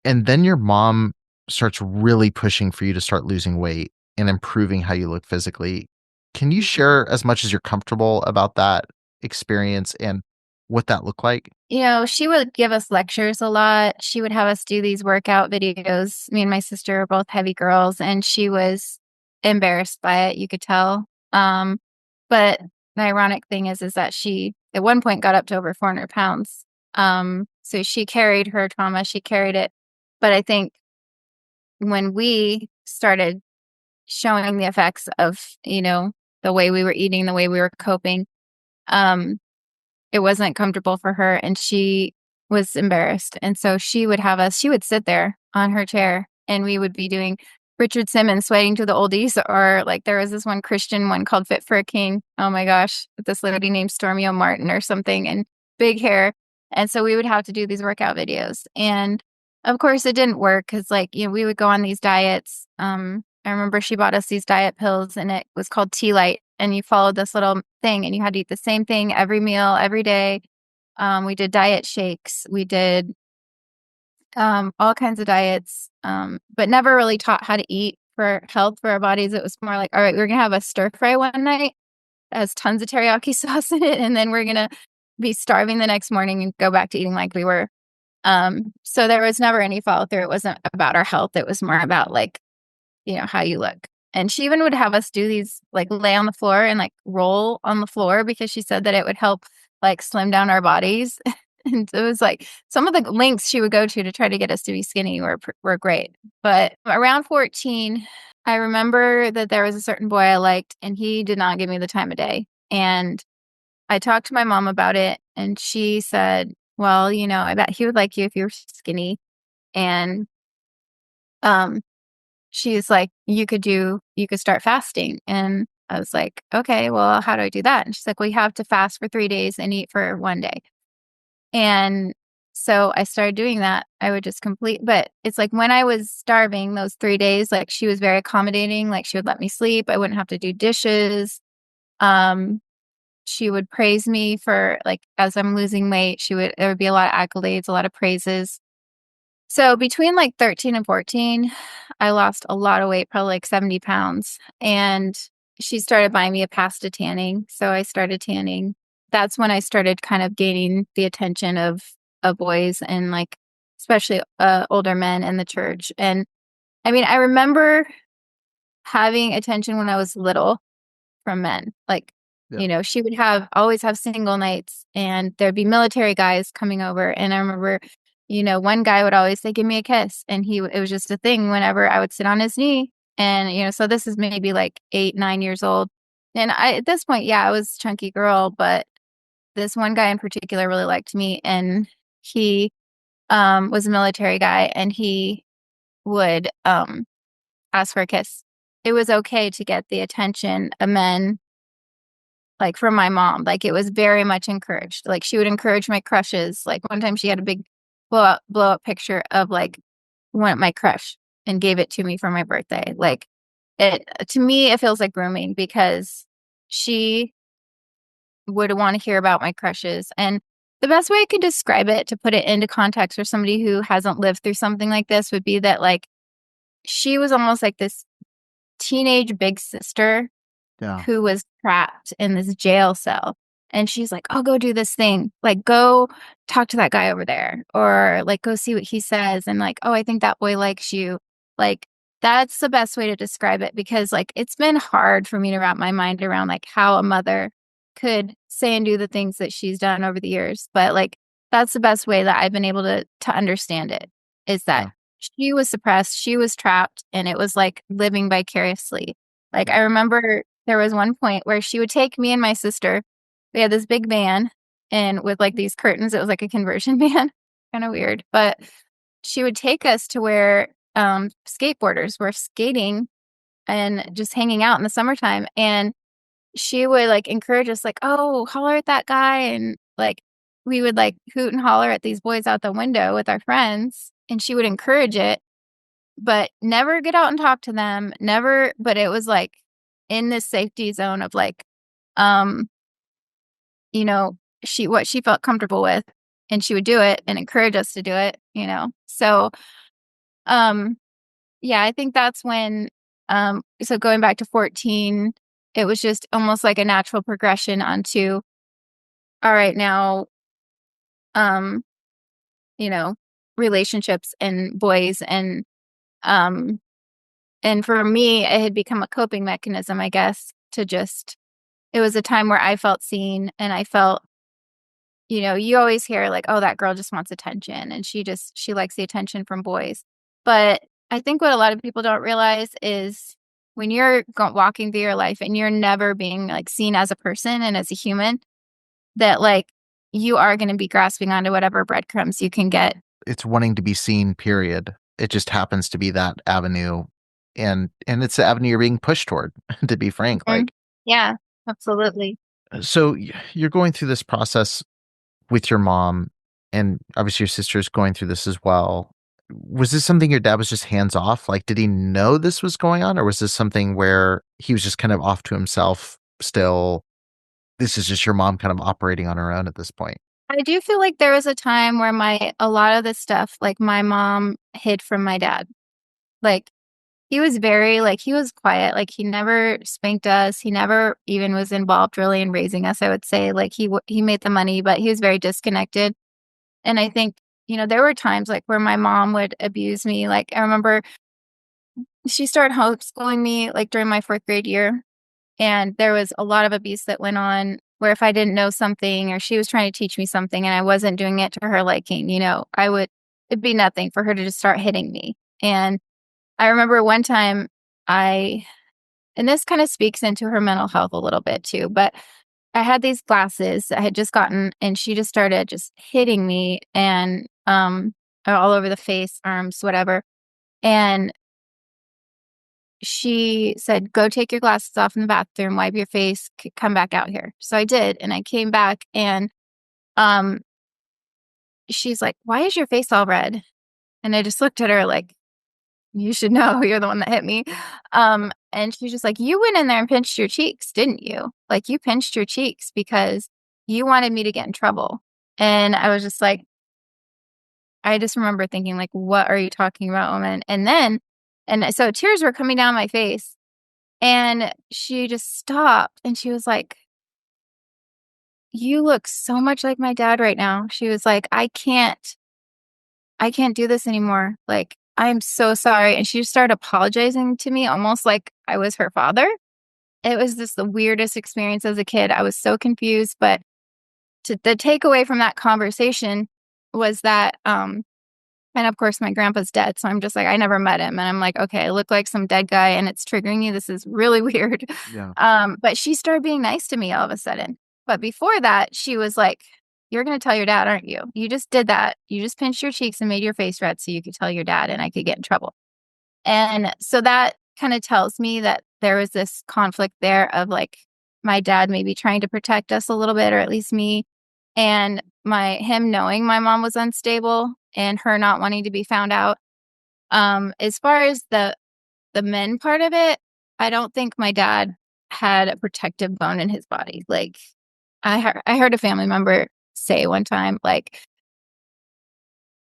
And then your mom starts really pushing for you to start losing weight and improving how you look physically. Can you share as much as you're comfortable about that experience and what that looked like? She would give us lectures a lot. She would have us do these workout videos. Me and my sister are both heavy girls, and she was embarrassed by it, you could tell. But the ironic thing is that she, at one point, got up to over 400 pounds. So she carried her trauma, she carried it. But I think when we started showing the effects of, the way we were eating, the way we were coping, it wasn't comfortable for her. And she was embarrassed. And so she would sit there on her chair and we would be doing Richard Simmons, Sweating to the Oldies, or like there was this one Christian one called Fit for a King. Oh my gosh, this lady named Stormy O'Martin or something, and big hair. And so we would have to do these workout videos. And of course it didn't work because we would go on these diets. I remember she bought us these diet pills and it was called Tea Light. And you followed this little thing and you had to eat the same thing every meal, every day. We did diet shakes. We did all kinds of diets, but never really taught how to eat for health for our bodies. It was more like, all right, we're going to have a stir fry one night that has tons of teriyaki sauce in it. And then we're going to be starving the next morning and go back to eating like we were. So there was never any follow through. It wasn't about our health. It was more about how you look. And she even would have us do these, like lay on the floor and like roll on the floor because she said that it would help like slim down our bodies. And it was like some of the links she would go to try to get us to be skinny were great. But around 14, I remember that there was a certain boy I liked and he did not give me the time of day. And I talked to my mom about it and she said, well, I bet he would like you if you were skinny. And she's like, you could start fasting. And I was like, okay, well, how do I do that? And she's like, well, you have to fast for 3 days and eat for 1 day. And so I started doing that. I would just but it's like when I was starving those 3 days, like she was very accommodating. Like she would let me sleep. I wouldn't have to do dishes. She would praise me for like, as I'm losing weight, there would be a lot of accolades, a lot of praises. So between like 13 and 14, I lost a lot of weight, probably like 70 pounds. And she started buying me a pasta tanning. So I started tanning. That's when I started kind of gaining the attention of boys and like, especially older men in the church. And I mean, I remember having attention when I was little from men. Like, she would always have single nights and there'd be military guys coming over. And I remember, one guy would always say, give me a kiss. And it was just a thing whenever I would sit on his knee. And, so this is maybe like 8, 9 years old. And at this point, I was a chunky girl, but this one guy in particular really liked me. And he was a military guy and he would ask for a kiss. It was okay to get the attention of men, like from my mom. Like it was very much encouraged. Like she would encourage my crushes. Like one time she had a big blow up picture of like my crush and gave it to me for my birthday. Like to me, it feels like grooming because she would want to hear about my crushes. And the best way I could describe it, to put it into context for somebody who hasn't lived through something like this, would be that like she was almost like this teenage big sister who was trapped in this jail cell. And she's like, oh, go do this thing. Like, go talk to that guy over there. Or like, go see what he says. And like, oh, I think that boy likes you. Like, that's the best way to describe it because like, it's been hard for me to wrap my mind around like how a mother could say and do the things that she's done over the years. But like, that's the best way that I've been able to understand it, is that she was suppressed, she was trapped, and it was like living vicariously. Like, I remember there was one point where she would take me and my sister. We had this big van and with like these curtains, it was like a conversion van, kind of weird. But she would take us to where skateboarders were skating and just hanging out in the summertime. And she would like encourage us like, oh, holler at that guy. And like, we would like hoot and holler at these boys out the window with our friends. And she would encourage it, but never get out and talk to them. Never. But it was like in this safety zone of like, what she felt comfortable with, and she would do it and encourage us to do it, So, I think that's when, so going back to 14, it was just almost like a natural progression onto, all right, now, relationships and boys and for me, it had become a coping mechanism, I guess, it was a time where I felt seen and I felt, you always hear like, oh, that girl just wants attention and she likes the attention from boys. But I think what a lot of people don't realize is when you're walking through your life and you're never being like seen as a person and as a human, that like you are going to be grasping onto whatever breadcrumbs you can get. It's wanting to be seen, period. It just happens to be that avenue. And it's the avenue you're being pushed toward, to be frank. Mhm. Like, Yeah, absolutely. so you're going through this process with your mom, and obviously your sister's going through this as well. Was this something your dad was just hands off? Like, did he know this was going on? Or was this something where he was just kind of off to himself still? This is just your mom kind of operating on her own at this point. I do feel like there was a time where a lot of this stuff, like my mom hid from my dad. Like he was very, like he was quiet. Like he never spanked us. He never even was involved really in raising us. I would say like he made the money, but he was very disconnected. And I think, there were times like where my mom would abuse me. Like I remember she started homeschooling me like during my 4th grade year. And there was a lot of abuse that went on where if I didn't know something or she was trying to teach me something and I wasn't doing it to her liking, it'd be nothing for her to just start hitting me. And I remember one time and this kind of speaks into her mental health a little bit too, but I had these glasses I had just gotten and she just started just hitting me and all over the face, arms, whatever. And she said, "Go take your glasses off in the bathroom, wipe your face, come back out here." So I did, and I came back, and um, she's like, "Why is your face all red?" And I just looked at her like, "You should know, you're the one that hit me." And she's just like, "You went in there and pinched your cheeks, didn't you? Like you pinched your cheeks because you wanted me to get in trouble." And I was just like, I just remember thinking, like, "What are you talking about, woman?" And so tears were coming down my face. And she just stopped and she was like, "You look so much like my dad right now." She was like, I can't do this anymore. Like, I'm so sorry." And she just started apologizing to me almost like I was her father. It was just the weirdest experience as a kid. I was so confused. But the takeaway from that conversation was that, and of course, my grandpa's dead. So I'm just like, I never met him. And I'm like, okay, I look like some dead guy and it's triggering you. This is really weird. Yeah. But she started being nice to me all of a sudden. But before that, she was like, "You're going to tell your dad, aren't you? You just did that. You just pinched your cheeks and made your face red so you could tell your dad and I could get in trouble." And so that kind of tells me that there was this conflict there of like my dad maybe trying to protect us a little bit, or at least me, and him knowing my mom was unstable and her not wanting to be found out. As far as the men part of it, I don't think my dad had a protective bone in his body. Like I heard a family member say one time, like,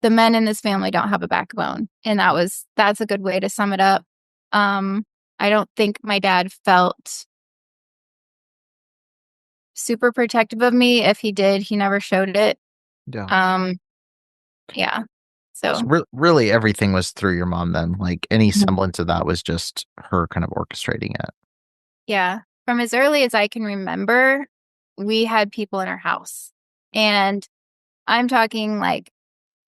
the men in this family don't have a backbone. And that's a good way to sum it up. I don't think my dad felt super protective of me. If he did, he never showed it. Yeah. Yeah. So So really everything was through your mom then. Like any semblance of that was just her kind of orchestrating it. yeah, from as early as I can remember, we had people in our house. And I'm talking like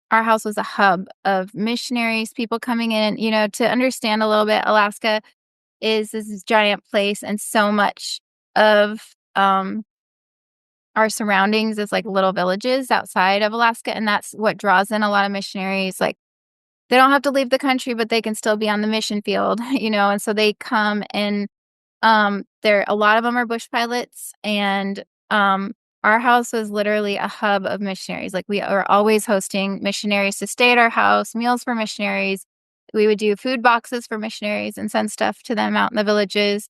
our house was a hub of missionaries, people coming in, to understand a little bit. Alaska is this giant place, and so much of our surroundings is like little villages outside of Alaska, and that's what draws in a lot of missionaries. Like they don't have to leave the country, but they can still be on the mission field, and so they come and a lot of them are bush pilots, and our house was literally a hub of missionaries. Like we are always hosting missionaries to stay at our house, meals for missionaries. We would do food boxes for missionaries and send stuff to them out in the villages.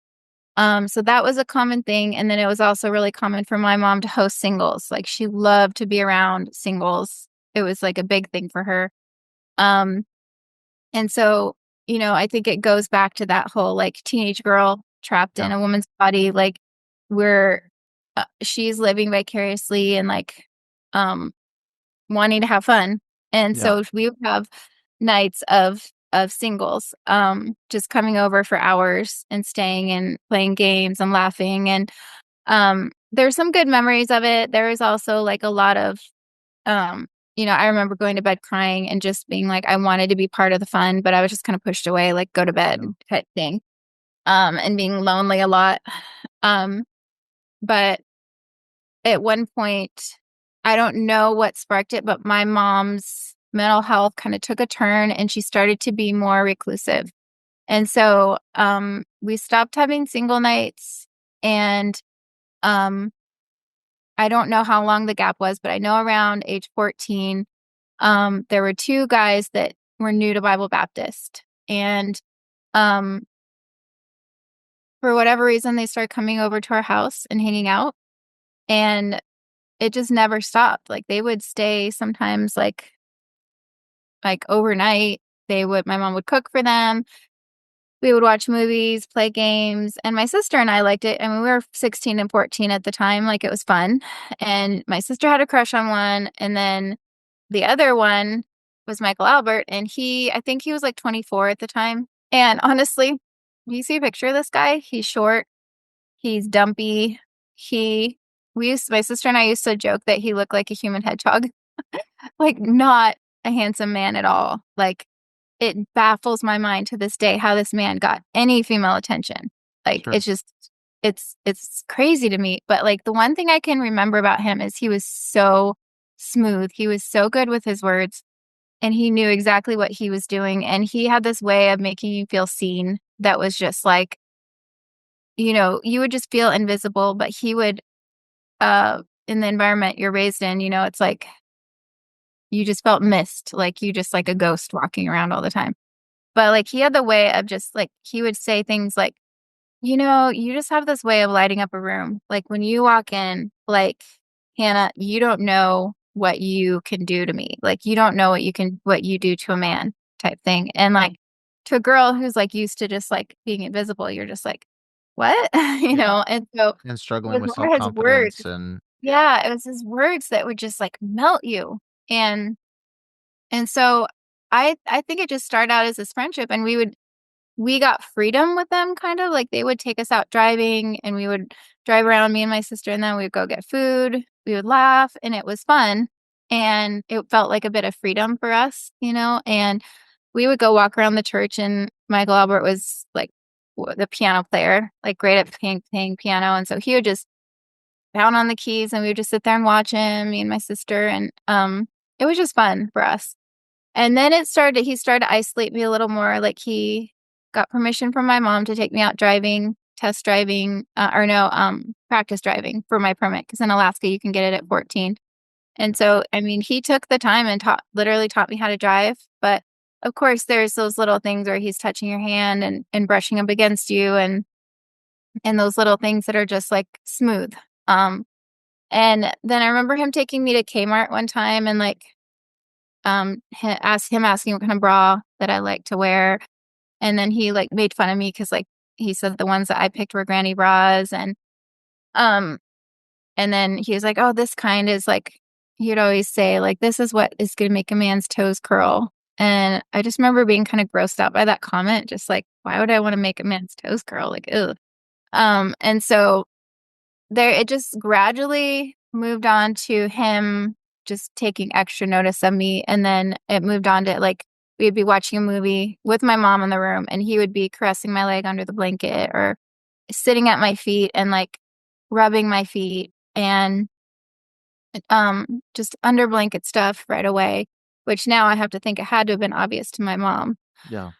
So that was a common thing. And then it was also really common for my mom to host singles. Like she loved to be around singles. It was like a big thing for her. Um, and so, I think it goes back to that whole like teenage girl trapped in a woman's body. Like where she's living vicariously and like wanting to have fun. And so we would have nights of singles just coming over for hours and staying and playing games and laughing. And there's some good memories of it. There was also like a lot of I remember going to bed crying and just being like, I wanted to be part of the fun, but I was just kind of pushed away, like go to bed type thing. And being lonely a lot. But at one point, I don't know what sparked it, but my mom's mental health kind of took a turn and she started to be more reclusive. And so we stopped having single nights, and I don't know how long the gap was, but I know around age 14, there were two guys that were new to Bible Baptist. And for whatever reason, they started coming over to our house and hanging out. And it just never stopped. Like, they would stay sometimes like overnight. My mom would cook for them. We would watch movies, play games, and my sister and I liked it. I mean, we were 16 and 14 at the time. Like, it was fun. And my sister had a crush on one. And then the other one was Michael Albert. And I think he was like 24 at the time. And honestly, you see a picture of this guy? He's short. He's dumpy. My sister and I used to joke that he looked like a human hedgehog. Like, not a handsome man at all. Like, it baffles my mind to this day how this man got any female attention. Like, Sure. it's just, it's crazy to me. But like, the one thing I can remember about him is he was so smooth. He was so good with his words, and he knew exactly what he was doing. And he had this way of making you feel seen that was just like, you would just feel invisible, but he would, in the environment you're raised in, it's like, you just felt missed, like you just like a ghost walking around all the time. But like, he had the way of just like, he would say things like, you just have this way of lighting up a room. Like, when you walk in, like, Hannah, you don't know what you can do to me. Like, you don't know what you do to a man, type thing. And like, to a girl who's like used to just like being invisible, you're just like, what? And so And it struggling was with more his words. self-confidence and Yeah, it was his words that would just like melt you. And so I think it just started out as this friendship, and we got freedom with them, kind of like they would take us out driving, and we would drive around, me and my sister, and then we would go get food. We would laugh, and it was fun, and it felt like a bit of freedom for us, and we would go walk around the church, and Michael Albert was like the piano player, like great at playing piano, and so he would just pound on the keys, and we would just sit there and watch him, me and my sister, and it was just fun for us. And then he started to isolate me a little more. Like, he got permission from my mom to take me out driving, test driving, practice driving for my permit. Because in Alaska, you can get it at 14. And so, I mean, he took the time and literally taught me how to drive. But of course, there's those little things where he's touching your hand and brushing up against you, and those little things that are just like smooth. And then I remember him taking me to Kmart one time, and like, asking what kind of bra that I like to wear. And then he like made fun of me because like he said the ones that I picked were granny bras. Um and then he was like, oh, this kind is like, he'd always say like, this is what is going to make a man's toes curl. And I just remember being kind of grossed out by that comment. Just like, why would I want to make a man's toes curl? Like, ew. And so it just gradually moved on to him just taking extra notice of me. And then it moved on to like, we'd be watching a movie with my mom in the room, and he would be caressing my leg under the blanket, or sitting at my feet and like rubbing my feet, and just under blanket stuff right away, which now I have to think it had to have been obvious to my mom. yeah.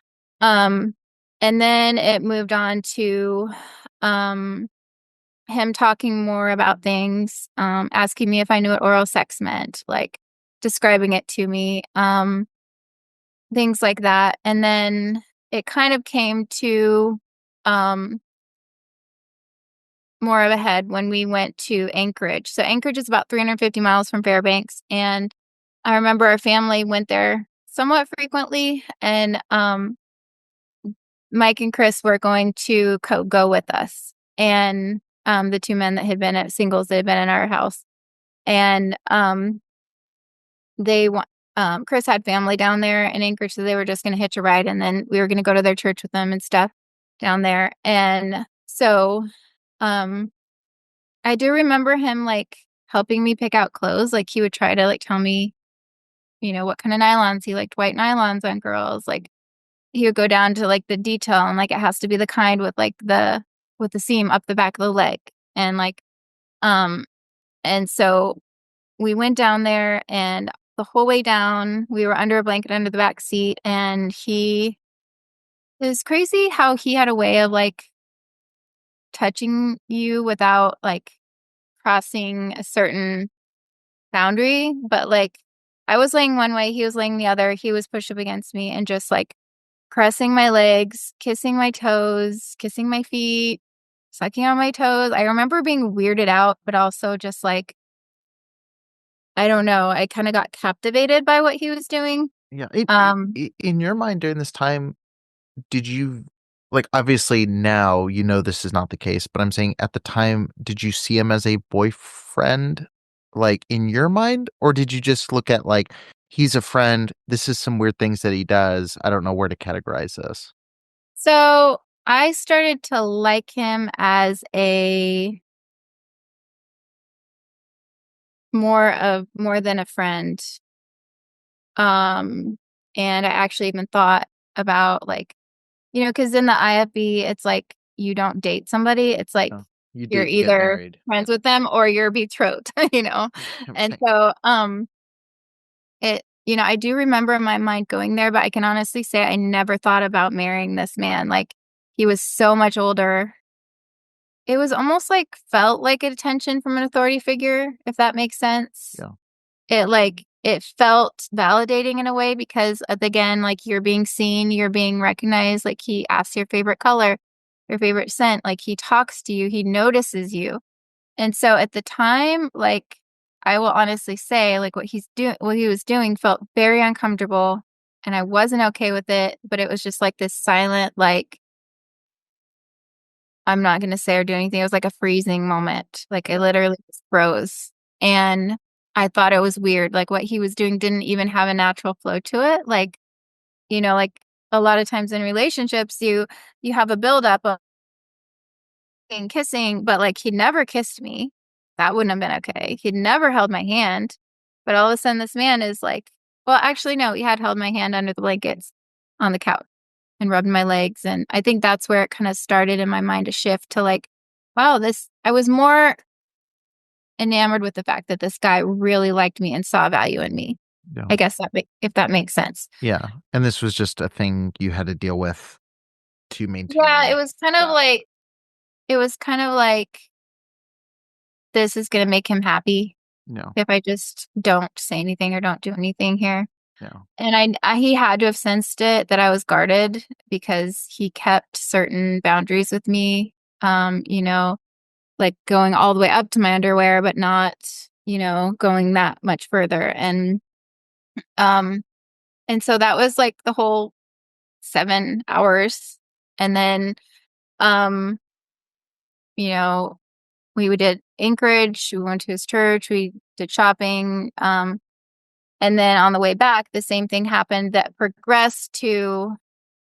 And then it moved on to him talking more about things, asking me if I knew what oral sex meant, like describing it to me, things like that. And then it kind of came to more of a head when we went to Anchorage. So Anchorage is about 350 miles from Fairbanks. And I remember our family went there somewhat frequently. And Mike and Chris were going to go with us. And the two men that had been at singles that had been in our house. And Chris had family down there in Anchorage, so they were just going to hitch a ride, and then we were going to go to their church with them and stuff down there. And so I do remember him like helping me pick out clothes. Like, he would try to like tell me, what kind of nylons he liked, white nylons on girls. Like, he would go down to like the detail, and like it has to be the kind with like the seam up the back of the leg, and like and so we went down there, and the whole way down, we were under a blanket under the back seat, and it was crazy how he had a way of like touching you without like crossing a certain boundary. But like I was laying one way, he was laying the other. He was pushed up against me and just like caressing my legs, kissing my toes, kissing my feet, sucking on my toes. I remember being weirded out, but also just like, I don't know. I kind of got captivated by what he was doing. Yeah. In your mind during this time, did you like obviously now you know this is not the case, but I'm saying at the time, did you see him as a boyfriend, like in your mind, or did you just look at like he's a friend? This is some weird things that he does. I don't know where to categorize this. So I started to like him as a more than a friend. And I actually even thought about like, because in the IFB, it's like you don't date somebody. It's like Oh, you you're date, you get either married. friends with them or you're betrothed, And so, I do remember in my mind going there, but I can honestly say I never thought about marrying this man. Like he was so much older. It was almost like felt like attention from an authority figure, if that makes sense. Yeah. It felt validating in a way because again, like you're being seen, you're being recognized. Like he asks your favorite color, your favorite scent, like he talks to you, he notices you. And so at the time, like I will honestly say, like what he was doing felt very uncomfortable and I wasn't okay with it, but it was just like this silent, like I'm not going to say or do anything. It was like a freezing moment. Like I literally just froze. And I thought it was weird. Like what he was doing didn't even have a natural flow to it. Like, like a lot of times in relationships, you have a buildup of kissing, but like he never kissed me. That wouldn't have been okay. He'd never held my hand. But all of a sudden this man is like, well, actually, no, he had held my hand under the blankets on the couch and rubbed my legs. And I think that's where it kind of started in my mind to shift to like, wow, I was more enamored with the fact that this guy really liked me and saw value in me. Yeah. I guess if that makes sense. Yeah. And this was just a thing you had to deal with to maintain. Yeah, it was kind of like this is going to make him happy. No. If I just don't say anything or don't do anything here. No. And he had to have sensed it that I was guarded because he kept certain boundaries with me. Like going all the way up to my underwear, but not, going that much further. And so that was like the whole 7 hours. And then, we did Anchorage, we went to his church, we did shopping. And then on the way back, the same thing happened that progressed to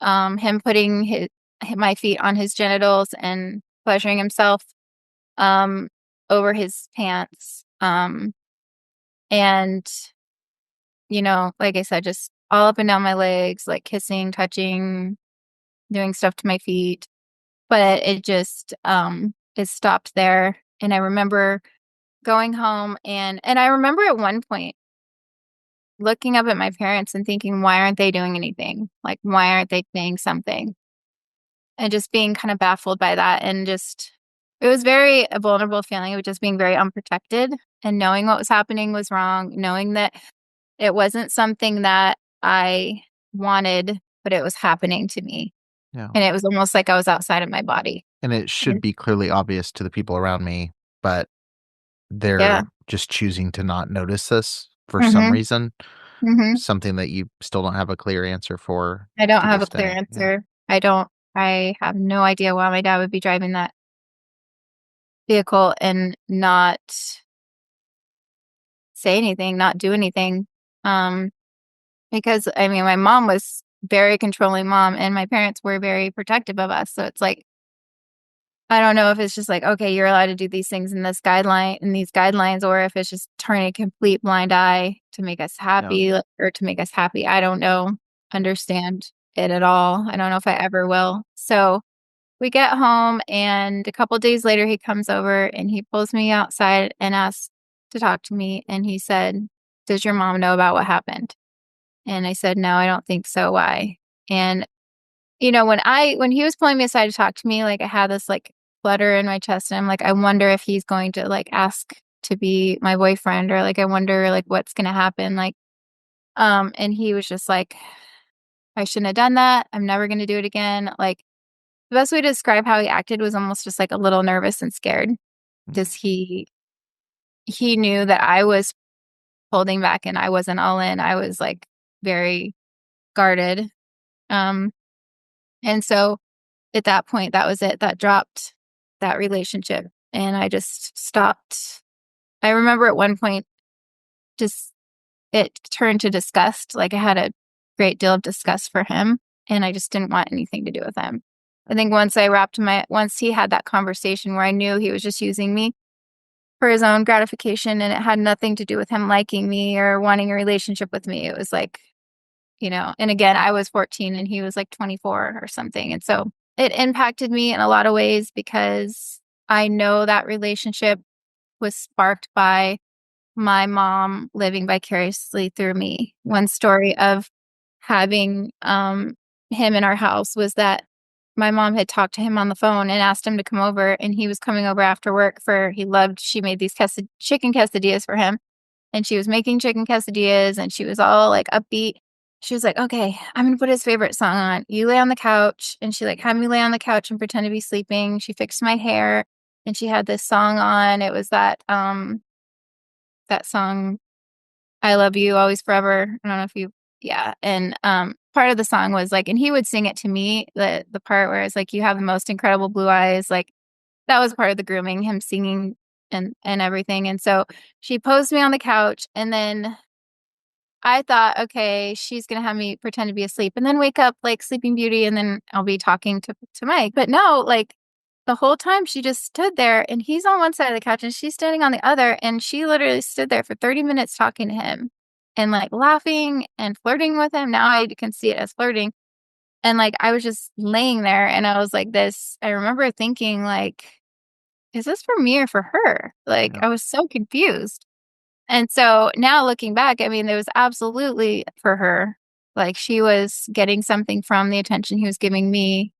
him putting my feet on his genitals and pleasuring himself over his pants. And, like I said, just all up and down my legs, like kissing, touching, doing stuff to my feet. But it just, it stopped there. And I remember going home and I remember at one point looking up at my parents and thinking, why aren't they doing anything? Like, why aren't they saying something? And just being kind of baffled by that. And just, it was a vulnerable feeling of just being very unprotected and knowing what was happening was wrong, knowing that it wasn't something that I wanted, but it was happening to me. Yeah. And it was almost like I was outside of my body. And it should be clearly obvious to the people around me, but they're just choosing to not notice this for some reason. Something that you still don't have a clear answer for. I don't have a clear answer. Yeah. I have no idea why my dad would be driving that vehicle and not say anything, not do anything. Because I mean, my mom was very controlling mom and my parents were very protective of us. So it's like, I don't know if it's just like, okay, you're allowed to do these things in these guidelines, or if it's just turning a complete blind eye to make us happy or to make us happy. I don't understand it at all. I don't know if I ever will. So we get home and a couple days later, he comes over and he pulls me outside and asks, to talk to me, and he said, "Does your mom know about what happened?" And I said, "No, I don't think so. Why?" And when he was pulling me aside to talk to me, like I had this like flutter in my chest, and I'm like, I wonder if he's going to like ask to be my boyfriend, or like I wonder like what's gonna happen. Like, and he was just like, I shouldn't have done that. I'm never gonna do it again. Like the best way to describe how he acted was almost just like a little nervous and scared. Because he knew that I was holding back and I wasn't all in. I was like very guarded. And so at that point, that was it. That dropped that relationship. And I just stopped. I remember at one point, just it turned to disgust. Like I had a great deal of disgust for him, and I just didn't want anything to do with him. I think once he had that conversation where I knew he was just using me for his own gratification, and it had nothing to do with him liking me or wanting a relationship with me. It was like, and again, I was 14 and he was like 24 or something. And so it impacted me in a lot of ways, because I know that relationship was sparked by my mom living vicariously through me. One story of having him in our house was that my mom had talked to him on the phone and asked him to come over, and he was coming over after work she made these chicken quesadillas for him, and she was making chicken quesadillas, and she was all like upbeat. She was like, "Okay, I'm going to put his favorite song on. You lay on the couch." And she like had me lay on the couch and pretend to be sleeping. She fixed my hair, and she had this song on. It was that song, "I Love You Always Forever." I don't know if you, yeah. And part of the song was like, and he would sing it to me, the part where it's like, "You have the most incredible blue eyes." Like that was part of the grooming, him singing and everything. And so she posed me on the couch, and then I thought, okay, she's going to have me pretend to be asleep and then wake up like Sleeping Beauty, and then I'll be talking to Mike. But no, like the whole time she just stood there, and he's on one side of the couch and she's standing on the other. And she literally stood there for 30 minutes talking to him and like laughing and flirting with him. Now I can see it as flirting. And like I was just laying there, and I was like this. I remember thinking like, is this for me or for her? Like I was so confused. And so now looking back, I mean, it was absolutely for her. Like she was getting something from the attention he was giving me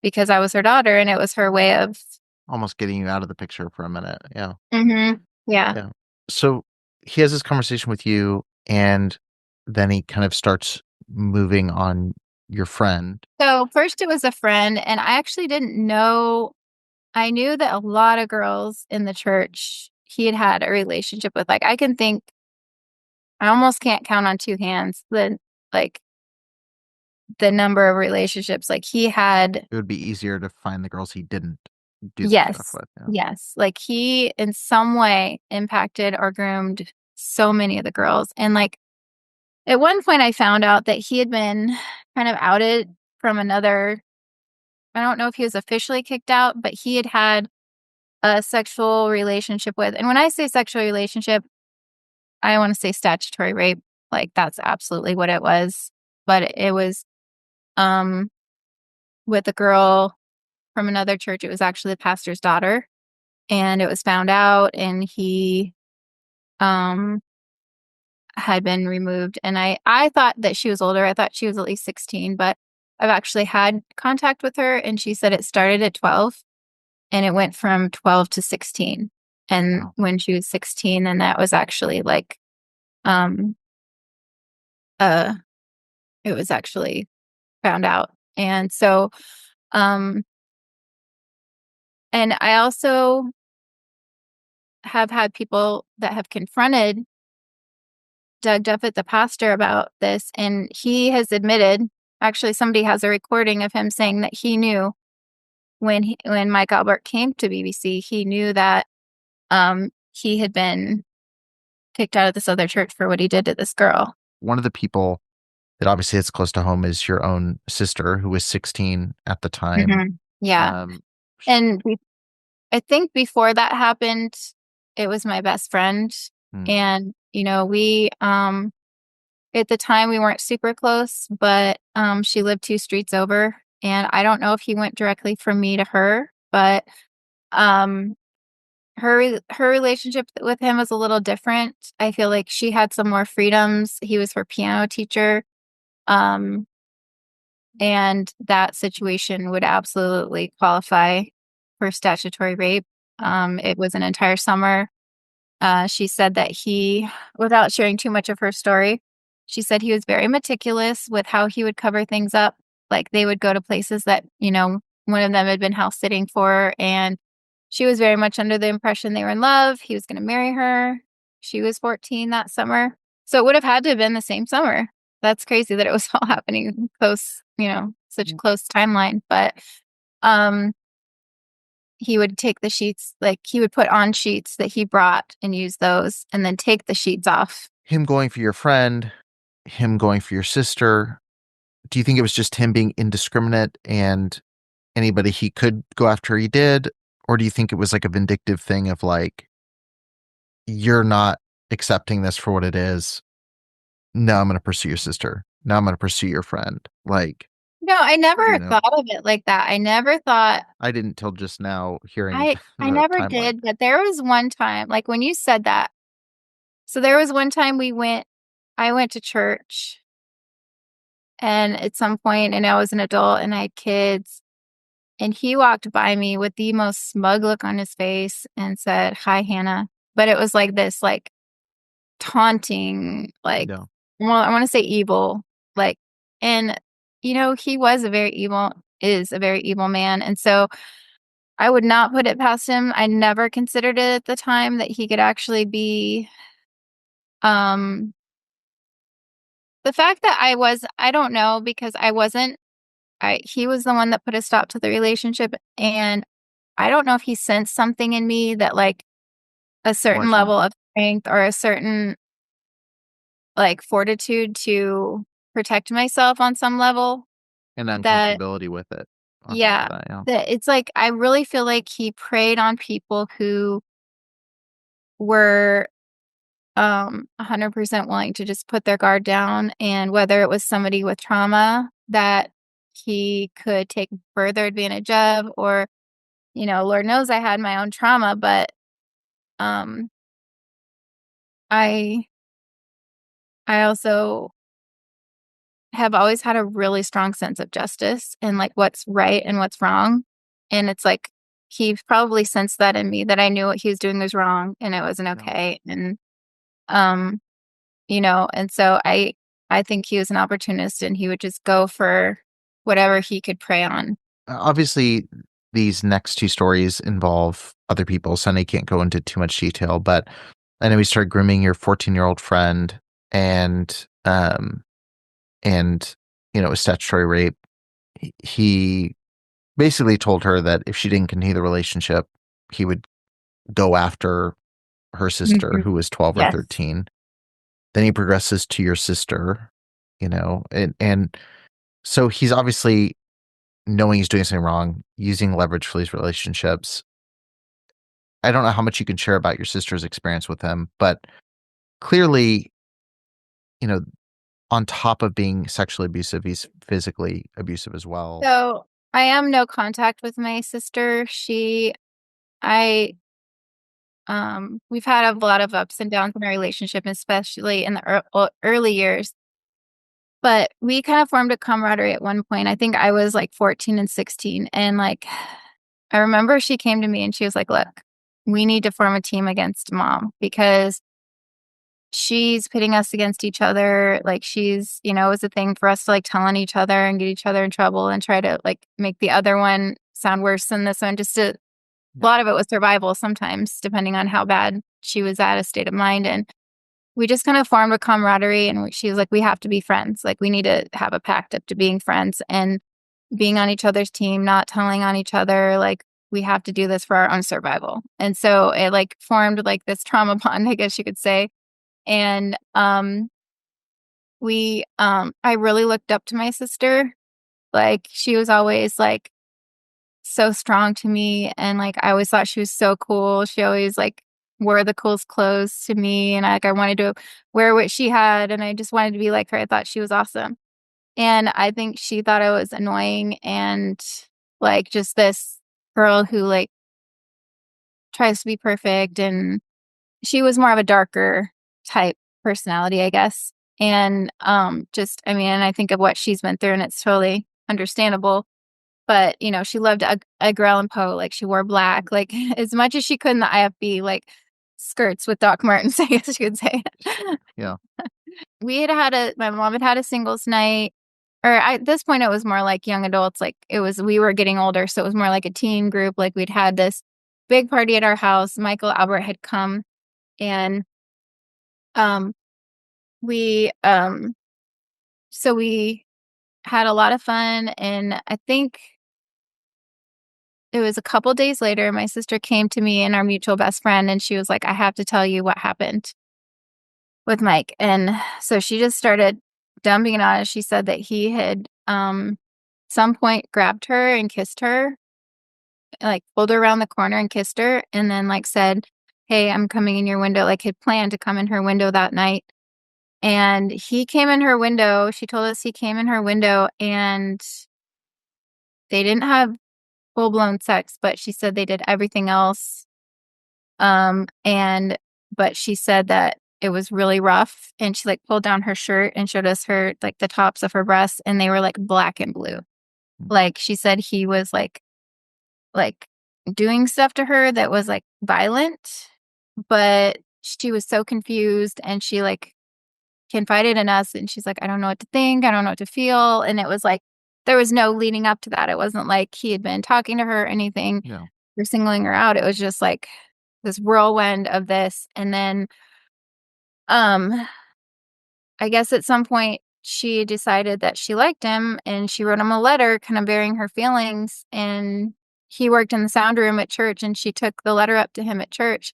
because I was her daughter, and it was her way of almost getting you out of the picture for a minute. Yeah. Yeah. Yeah. So he has this conversation with you, and then he kind of starts moving on your friend. So first it was a friend, and I actually didn't know. I knew that a lot of girls in the church he had a relationship with. Like I almost can't count on two hands the number of relationships like he had. It would be easier to find the girls he didn't do stuff with. Yeah. Yes. Like he in some way impacted or groomed so many of the girls. And like at one point I found out that he had been kind of outed from another. I don't know if he was officially kicked out, but he had a sexual relationship with. And when I say sexual relationship, I want to say statutory rape. Like that's absolutely what it was. But it was with a girl from another church. It was actually the pastor's daughter, and it was found out, and he had been removed. And I thought that she was older. I thought she was at least 16, but I've actually had contact with her, and she said it started at 12 and it went from 12 to 16. And when she was 16, then that was actually like it was actually found out. And so and I also have had people that have confronted Doug Duffett, the pastor, about this, and he has admitted. Actually, somebody has a recording of him saying that he knew when Mike Albert came to BBC, he knew that he had been kicked out of this other church for what he did to this girl. One of the people that obviously hits close to home is your own sister, who was 16 at the time. Mm-hmm. Yeah. And I think before that happened, it was my best friend. And, we, at the time we weren't super close, but she lived 2 streets over. And I don't know if he went directly from me to her, but her relationship with him was a little different. I feel like she had some more freedoms. He was her piano teacher. And that situation would absolutely qualify for statutory rape. It was an entire summer. She said that without sharing too much of her story, she said he was very meticulous with how he would cover things up. Like they would go to places that, one of them had been house sitting for, and she was very much under the impression they were in love. He was going to marry her. She was 14 that summer. So it would have had to have been the same summer. That's crazy that it was all happening close, such a close timeline. But he would take the sheets, like he would put on sheets that he brought and use those and then take the sheets off. Him going for your friend, him going for your sister. Do you think it was just him being indiscriminate and anybody he could go after he did? Or do you think it was like a vindictive thing of like, you're not accepting this for what it is? No, I'm going to pursue your sister. No, I'm going to pursue your friend. Like, no, I never thought of it like that. I never thought. I didn't till just now hearing. I never timeline. did, but there was one time, like when you said that. So there was one time I went to church, and at some point, and I was an adult and I had kids, and he walked by me with the most smug look on his face and said, "Hi, Hannah." But it was like this, like taunting, like, well, I want to say evil, like, and he is a very evil man. And so I would not put it past him. I never considered it at the time that he could actually be, the fact that I don't know, because he was the one that put a stop to the relationship. And I don't know if he sensed something in me that like a certain level of strength or a certain like fortitude to protect myself on some level. And uncomfortability with it. Yeah. That it's like, I really feel like he preyed on people who were 100% willing to just put their guard down. And whether it was somebody with trauma that he could take further advantage of, or, Lord knows I had my own trauma, but I also have always had a really strong sense of justice and like what's right and what's wrong. And it's like, he probably sensed that in me, that I knew what he was doing was wrong and it wasn't okay. And, and so I think he was an opportunist and he would just go for whatever he could prey on. Obviously, these next two stories involve other people, so I can't go into too much detail, but I know he started grooming your 14-year-old friend and it was statutory rape. He basically told her that if she didn't continue the relationship, he would go after her sister, who was 12 or 13. Then he progresses to your sister, and so he's obviously knowing he's doing something wrong, using leverage for these relationships. I don't know how much you can share about your sister's experience with him, but clearly, on top of being sexually abusive, he's physically abusive as well. So I am no contact with my sister. We've had a lot of ups and downs in our relationship, especially in the early years. But we kind of formed a camaraderie at one point. I think I was like 14 and 16. And like, I remember she came to me and she was like, "Look, we need to form a team against Mom because she's pitting us against each other." Like she's, it was a thing for us to like tell on each other and get each other in trouble and try to like make the other one sound worse than this one. A lot of it was survival sometimes, depending on how bad she was at, a state of mind. And we just kind of formed a camaraderie, and she was like, "We have to be friends. Like we need to have a pact up to being friends and being on each other's team, not telling on each other. Like we have to do this for our own survival." And so it like formed like this trauma bond, I guess you could say. And I really looked up to my sister. Like she was always like so strong to me, and like I always thought she was so cool. She always like wore the coolest clothes to me, and I wanted to wear what she had, and I just wanted to be like her. I thought she was awesome. And I think she thought I was annoying and like just this girl who like tries to be perfect, and she was more of a darker type personality, I guess. And and I think of what she's been through, and it's totally understandable. But, she loved Edgar Allan Poe. Like, she wore black, like, as much as she could in the IFB, like, skirts with Doc Martens, I guess you could say. Yeah. My mom had a singles night, or at this point, it was more like young adults. Like, we were getting older, so it was more like a teen group. Like, we'd had this big party at our house. Michael Albert had come, and we so we had a lot of fun. And I think it was a couple days later, my sister came to me and our mutual best friend, and she was like, I have to tell you what happened with Mike. And so she just started dumping it on us. She said that he had some point grabbed her and kissed her, like pulled her around the corner and kissed her, and then like said, hey, I'm coming in your window, like had planned to come in her window that night. And he came in her window. She told us he came in her window, and they didn't have full-blown sex, but she said they did everything else. But she said that it was really rough, and she like pulled down her shirt and showed us her like the tops of her breasts, and they were like black and blue. Like, she said he was like doing stuff to her that was like violent, but she was so confused, and she like confided in us, and she's like, I don't know what to think, I don't know what to feel. And it was like there was no leading up to that. It wasn't like he had been talking to her or anything or singling her out. It was just like this whirlwind of this. And then I guess at some point she decided that she liked him, and she wrote him a letter kind of bearing her feelings. And he worked in the sound room at church, and she took the letter up to him at church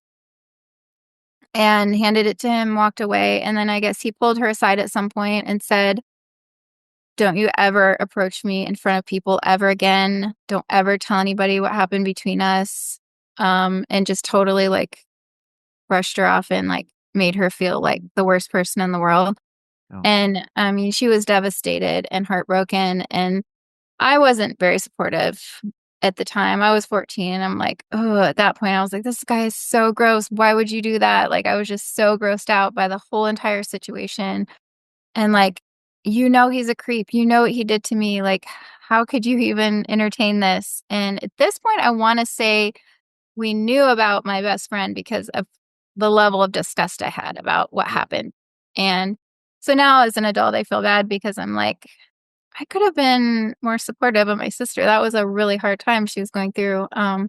and handed it to him, walked away. And then I guess he pulled her aside at some point and said, don't you ever approach me in front of people ever again. Don't ever tell anybody what happened between us. And just totally like brushed her off and like made her feel like the worst person in the world. Oh. And I mean, she was devastated and heartbroken. And I wasn't very supportive at the time. I was 14. And I'm like, oh, at that point, I was like, this guy is so gross. Why would you do that? Like, I was just so grossed out by the whole entire situation. And like, he's a creep. You know what he did to me. Like, how could you even entertain this? And at this point, I want to say we knew about my best friend because of the level of disgust I had about what happened. And so now as an adult, I feel bad because I'm like, I could have been more supportive of my sister. That was a really hard time she was going through. And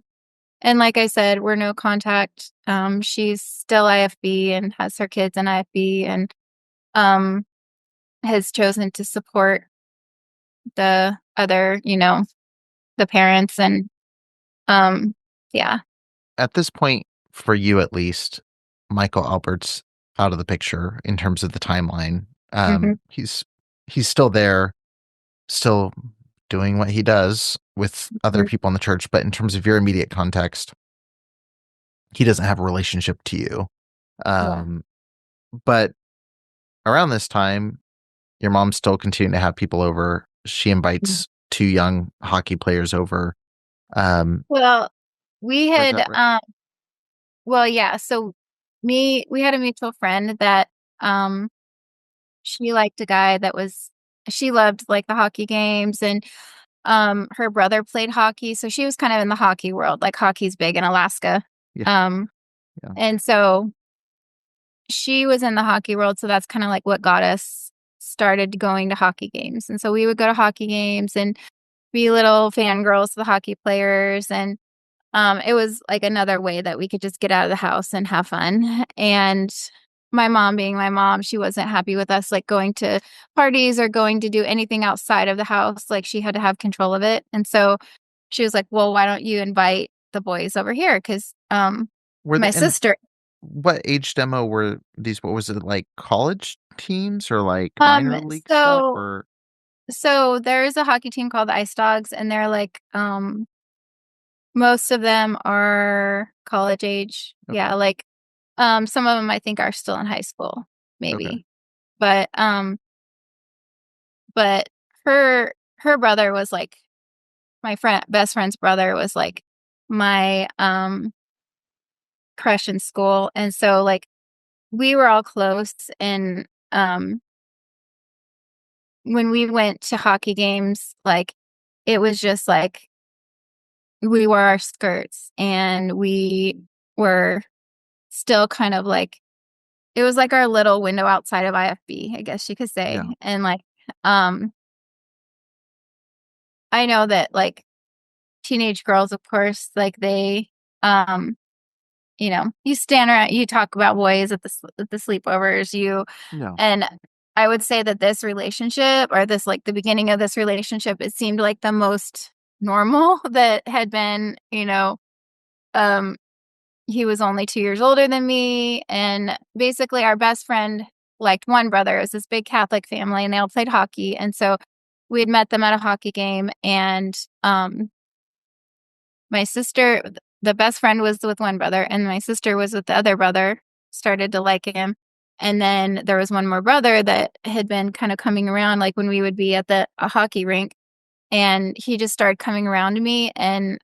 like I said, we're no contact. She's still IFB and has her kids in IFB, and has chosen to support the other, the parents. And yeah. At this point, for you at least, Michael Albert's out of the picture in terms of the timeline. He's still there, still doing what he does with other people in the church, but in terms of your immediate context, he doesn't have a relationship to you. But around this time, your mom's still continuing to have people over. She invites two young hockey players over. Well, we had, so we had a mutual friend that, she liked a guy she loved like the hockey games, and, her brother played hockey. So she was kind of in the hockey world, like hockey's big in Alaska. And so she was in the hockey world. So that's kind of like what got us started going to hockey games. And so we would go to hockey games and be little fangirls to the hockey players. And it was like another way that we could just get out of the house and have fun. And my mom being my mom, she wasn't happy with us like going to parties or going to do anything outside of the house. Like, she had to have control of it. And so she was like, well, why don't you invite the boys over here? Because my sister. What age demo were these? What was it, like college teams or like minor league stuff? Or? So there's a hockey team called the Ice Dogs, and they're like, most of them are college age. Okay. Yeah, like some of them I think are still in high school, maybe. Okay. But her brother was like my best friend's brother was like my crush in school. And so like we were all close. And when we went to hockey games, like it was just like we wore our skirts and we were still kind of like, it was like our little window outside of IFB, I guess you could say. Yeah. And like, I know that like teenage girls, of course, like they, you stand around, you talk about boys at the sleepovers, Yeah. and I would say that this relationship, or this, like the beginning of this relationship, it seemed like the most normal that had been, um, he was only 2 years older than me. And basically our best friend liked one brother. It was this big Catholic family and they all played hockey. And so we had met them at a hockey game. And my sister, the best friend was with one brother and my sister was with the other brother, started to like him. And then there was one more brother that had been kind of coming around, like when we would be at a hockey rink, and he just started coming around to me. And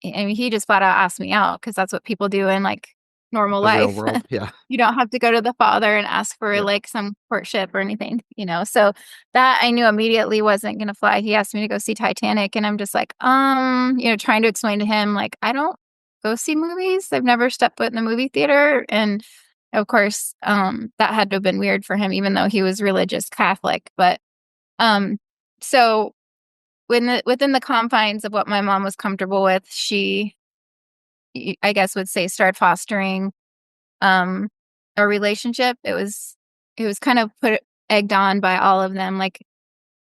I mean, he just flat out asked me out because that's what people do in like normal The real life. world. Yeah. You don't have to go to the father and ask for Yep. like some courtship or anything, So that I knew immediately wasn't going to fly. He asked me to go see Titanic, and I'm just like, trying to explain to him like I don't go see movies. I've never stepped foot in the movie theater, and of course, that had to have been weird for him, even though he was religious Catholic. But so within the confines of what my mom was comfortable with, she, I guess, would say start fostering a relationship. It was kind of egged on by all of them, like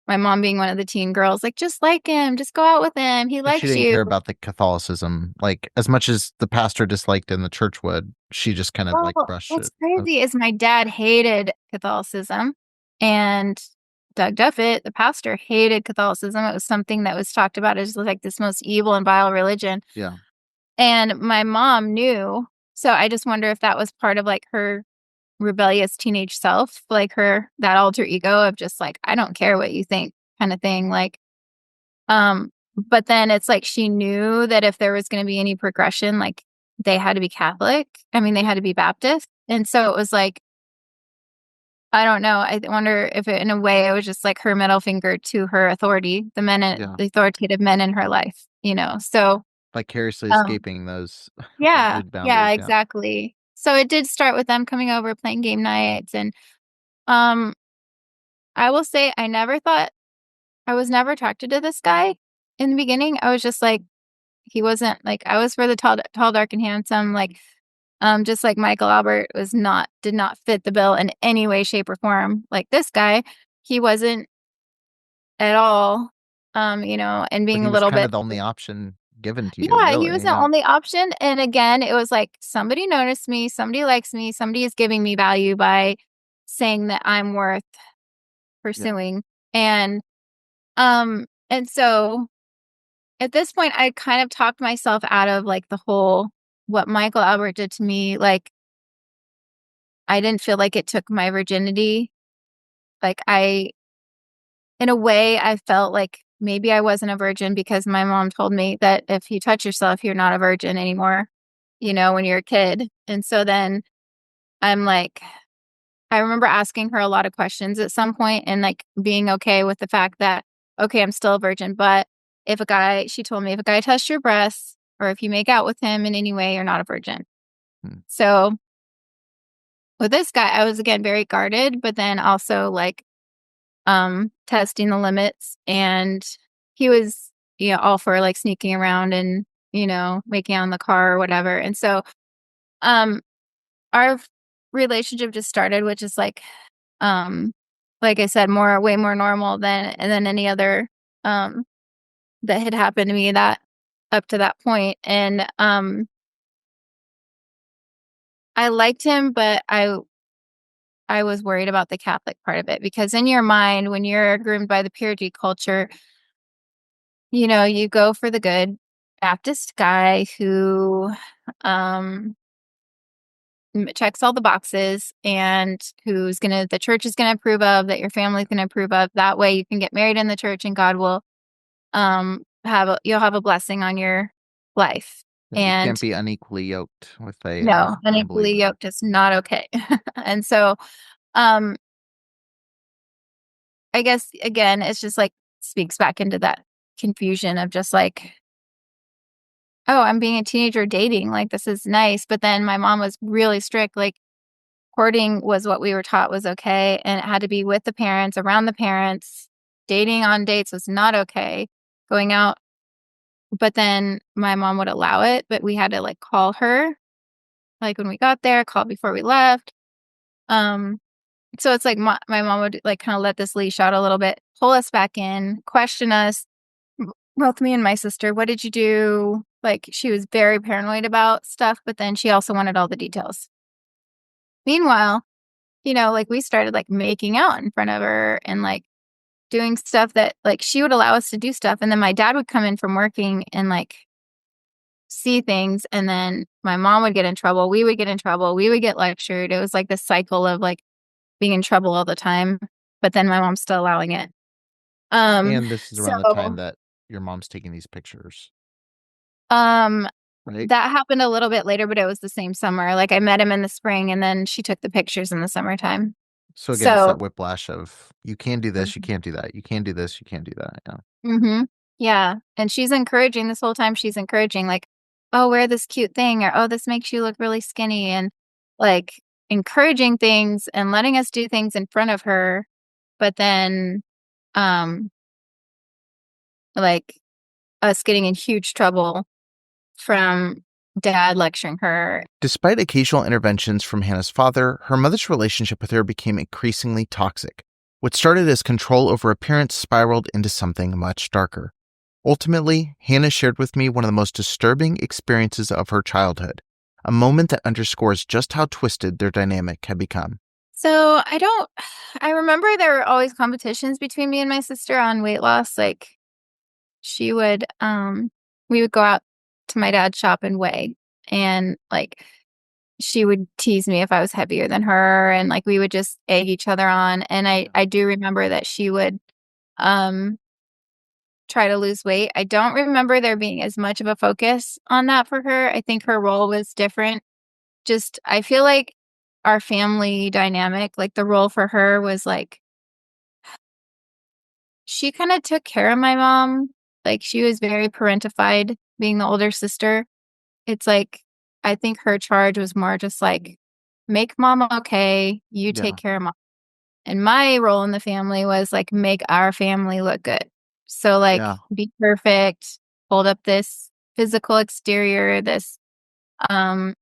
my mom being one of the teen girls, like just like him, just go out with him, he Like she likes didn't you. care about the Catholicism, like as much as the pastor disliked and the church would. She just kind of like Well, brushed what's it. crazy is my dad hated Catholicism, and Doug Duffett, the pastor, hated Catholicism. It was something that was talked about as like this most evil and vile religion. Yeah. And my mom knew. So I just wonder if that was part of like her rebellious teenage self, like that alter ego of just like, I don't care what you think kind of thing. Like, but then it's like she knew that if there was going to be any progression, like they had to be Catholic. I mean, they had to be Baptist. And so it was like, I don't know. I wonder if in a way, it was just like her middle finger to her authority, the authoritative men in her life, So Vicariously um, escaping those yeah, rigid boundaries. exactly. So it did start with them coming over, playing game nights, and um, I will say I was never attracted to this guy in the beginning. I was just like, he wasn't like, I was for the tall, dark, and handsome, like, just like Michael Albert did not fit the bill in any way, shape, or form. Like this guy, he wasn't at all, and But being he a was little kind bit. of the only option given to you, Yeah, he was really. the only option. And again, it was like somebody noticed me, somebody likes me, somebody is giving me value by saying that I'm worth pursuing. And so at this point I kind of talked myself out of like the whole what Michael Albert did to me. Like I didn't feel like it took my virginity. Like in a way I felt like maybe I wasn't a virgin because my mom told me that if you touch yourself, you're not a virgin anymore, when you're a kid. And so then I'm like, I remember asking her a lot of questions at some point and like being okay with the fact that, okay, I'm still a virgin. But she told me, if a guy touched your breasts or if you make out with him in any way, you're not a virgin. So with this guy, I was again very guarded, but then also like testing the limits. And he was, all for like sneaking around and, making out in the car or whatever. And so our relationship just started, which is like I said, way more normal than any other that had happened to me that up to that point. And I liked him, but I was worried about the Catholic part of it because in your mind, when you're groomed by the purity culture, you go for the good Baptist guy who checks all the boxes and the church is gonna approve of, that your family's gonna approve of. That way you can get married in the church and God will you'll have a blessing on your life. You And can't be unequally yoked with a no, unequally unbeliever. yoked is not okay. And so, um, I guess again, it's just like speaks back into that confusion of just like, oh, I'm being a teenager dating, like this is nice. But then my mom was really strict, like courting was what we were taught was okay, and it had to be with the parents, around the parents. Dating on dates was not okay. Going out, but then my mom would allow it, but we had to like call her, like when we got there, call before we left. Um, so it's like my mom would like kind of let this leash out a little bit, pull us back in, question us, both me and my sister. What did you do? Like she was very paranoid about stuff, but then she also wanted all the details. Meanwhile, like we started like making out in front of her and like doing stuff that like she would allow us to do stuff. And then my dad would come in from working and like see things. And then my mom would get in trouble. We would get in trouble. We would get lectured. It was like this cycle of like being in trouble all the time. But then my mom's still allowing it. And this is around the time So, that your mom's taking these pictures, um, right? that happened a little bit later, but it was the same summer. Like I met him in the spring and then she took the pictures in the summertime. So again, it's So, that whiplash of you can do this, you can't do that. You can do this, you can't do that. Yeah. mm-hmm. Yeah. And she's encouraging this whole time. She's encouraging like, oh, wear this cute thing or, oh, this makes you look really skinny and like encouraging things and letting us do things in front of her. But then, um, like us getting in huge trouble from dad lecturing her. Despite occasional interventions from Hannah's father, her mother's relationship with her became increasingly toxic. What started as control over appearance spiraled into something much darker. Ultimately, Hannah shared with me one of the most disturbing experiences of her childhood, a moment that underscores just how twisted their dynamic had become. So I remember there were always competitions between me and my sister on weight loss. Like she would, we would go out to my dad's shop and weigh, and like she would tease me if I was heavier than her, and like we would just egg each other on. And I do remember that she would um try to lose weight. I don't remember there being as much of a focus on that for her. I think her role was different. Just I feel like our family dynamic, like the role for her was like she kind of took care of my mom. Like she was very parentified, being the older sister. It's like I think her charge was more just like make mom okay, you Yeah. take care of mom. And my role in the family was like make our family look good. So like Yeah. be perfect, hold up this physical exterior, this um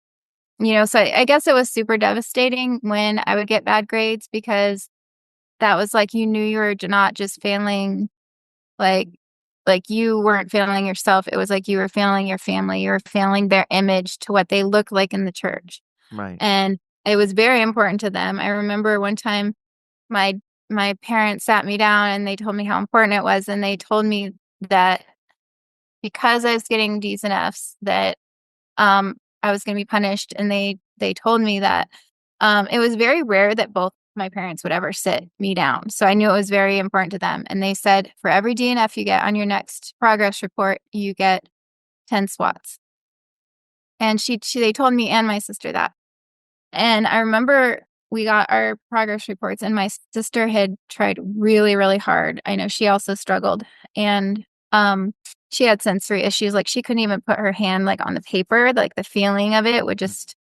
so I guess it was super devastating when I would get bad grades because that was like you knew you were not just failing like you weren't failing yourself. It was like you were failing your family. You were failing their image to what they look like in the church. Right. And it was very important to them. I remember one time my my parents sat me down and they told me how important it was, and they told me that because I was getting D's and F's that I was going to be punished, and they told me that it was very rare that both my parents would ever sit me down. So I knew it was very important to them, and they said for every D and F you get on your next progress report, you get 10 swats. And they told me and my sister that. And I remember we got our progress reports, and my sister had tried really, really hard. I know she also struggled, and she had sensory issues. Like she couldn't even put her hand like on the paper. Like the feeling of it would just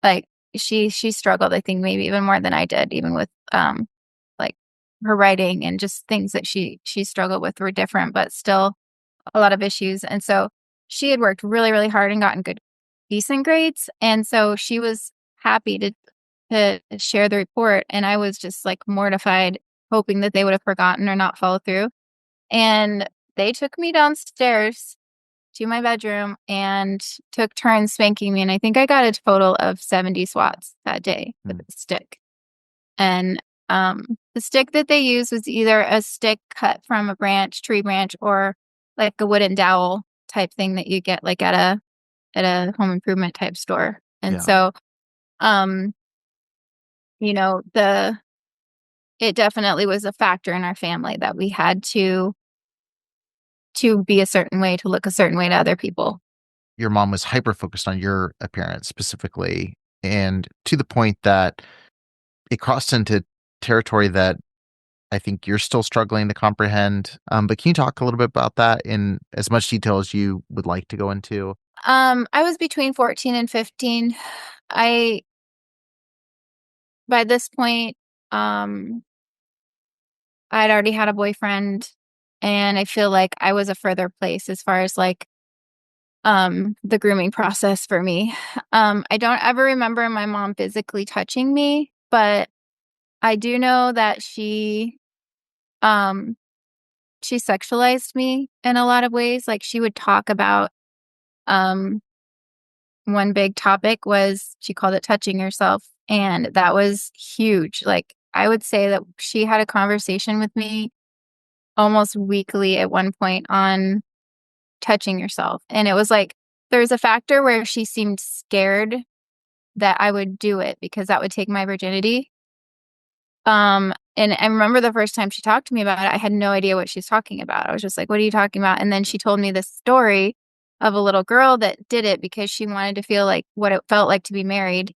like she struggled. I think maybe even more than I did, even with like her writing and just things that she struggled with were different, but still a lot of issues. And so she had worked really, really hard and gotten good, decent grades. And so she was happy to share the report. And I was just like mortified, hoping that they would have forgotten or not follow through. And they took me downstairs to my bedroom and took turns spanking me. And I think I got a total of 70 swats that day with a stick. And the stick that they used was either a stick cut from a tree branch, or like a wooden dowel type thing that you get like at a home improvement type store. And so, um, it definitely was a factor in our family that we had to be a certain way, to look a certain way to other people. your mom was hyper focused on your appearance specifically, and to the point that it crossed into territory that I think you're still struggling to comprehend. But can you talk a little bit about that in as much detail as you would like to go into? I was between 14 and 15. I By this point, I'd already had a boyfriend, and I feel like I was a further place as far as like the grooming process for me. I don't ever remember my mom physically touching me, but I do know that um she sexualized me in a lot of ways. Like she would talk about um one big topic was she called it touching yourself, and that was huge. Like I would say that she had a conversation with me almost weekly at one point on touching yourself. And it was like there's a factor where she seemed scared that I would do it because that would take my virginity. And I remember the first time she talked to me about it, I had no idea what she's talking about. I was just like, "What are you talking about?" And then she told me this story of a little girl that did it because she wanted to feel like what it felt like to be married.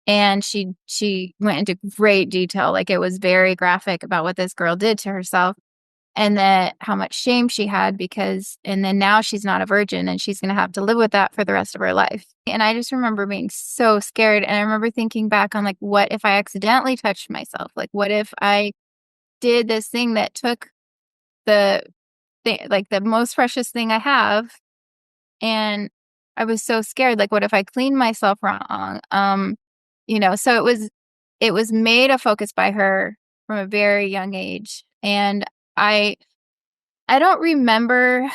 And she went into great detail, like it was very graphic about what this girl did to herself and that how much shame she had and then now she's not a virgin and she's going to have to live with that for the rest of her life. And I just remember being so scared. And I remember thinking back on like, what if I accidentally touched myself? Like, what if I did this thing that took the like the most precious thing I have? And I was so scared. Like, what if I cleaned myself wrong? So it was made a focus by her from a very young age. And I I don't remember.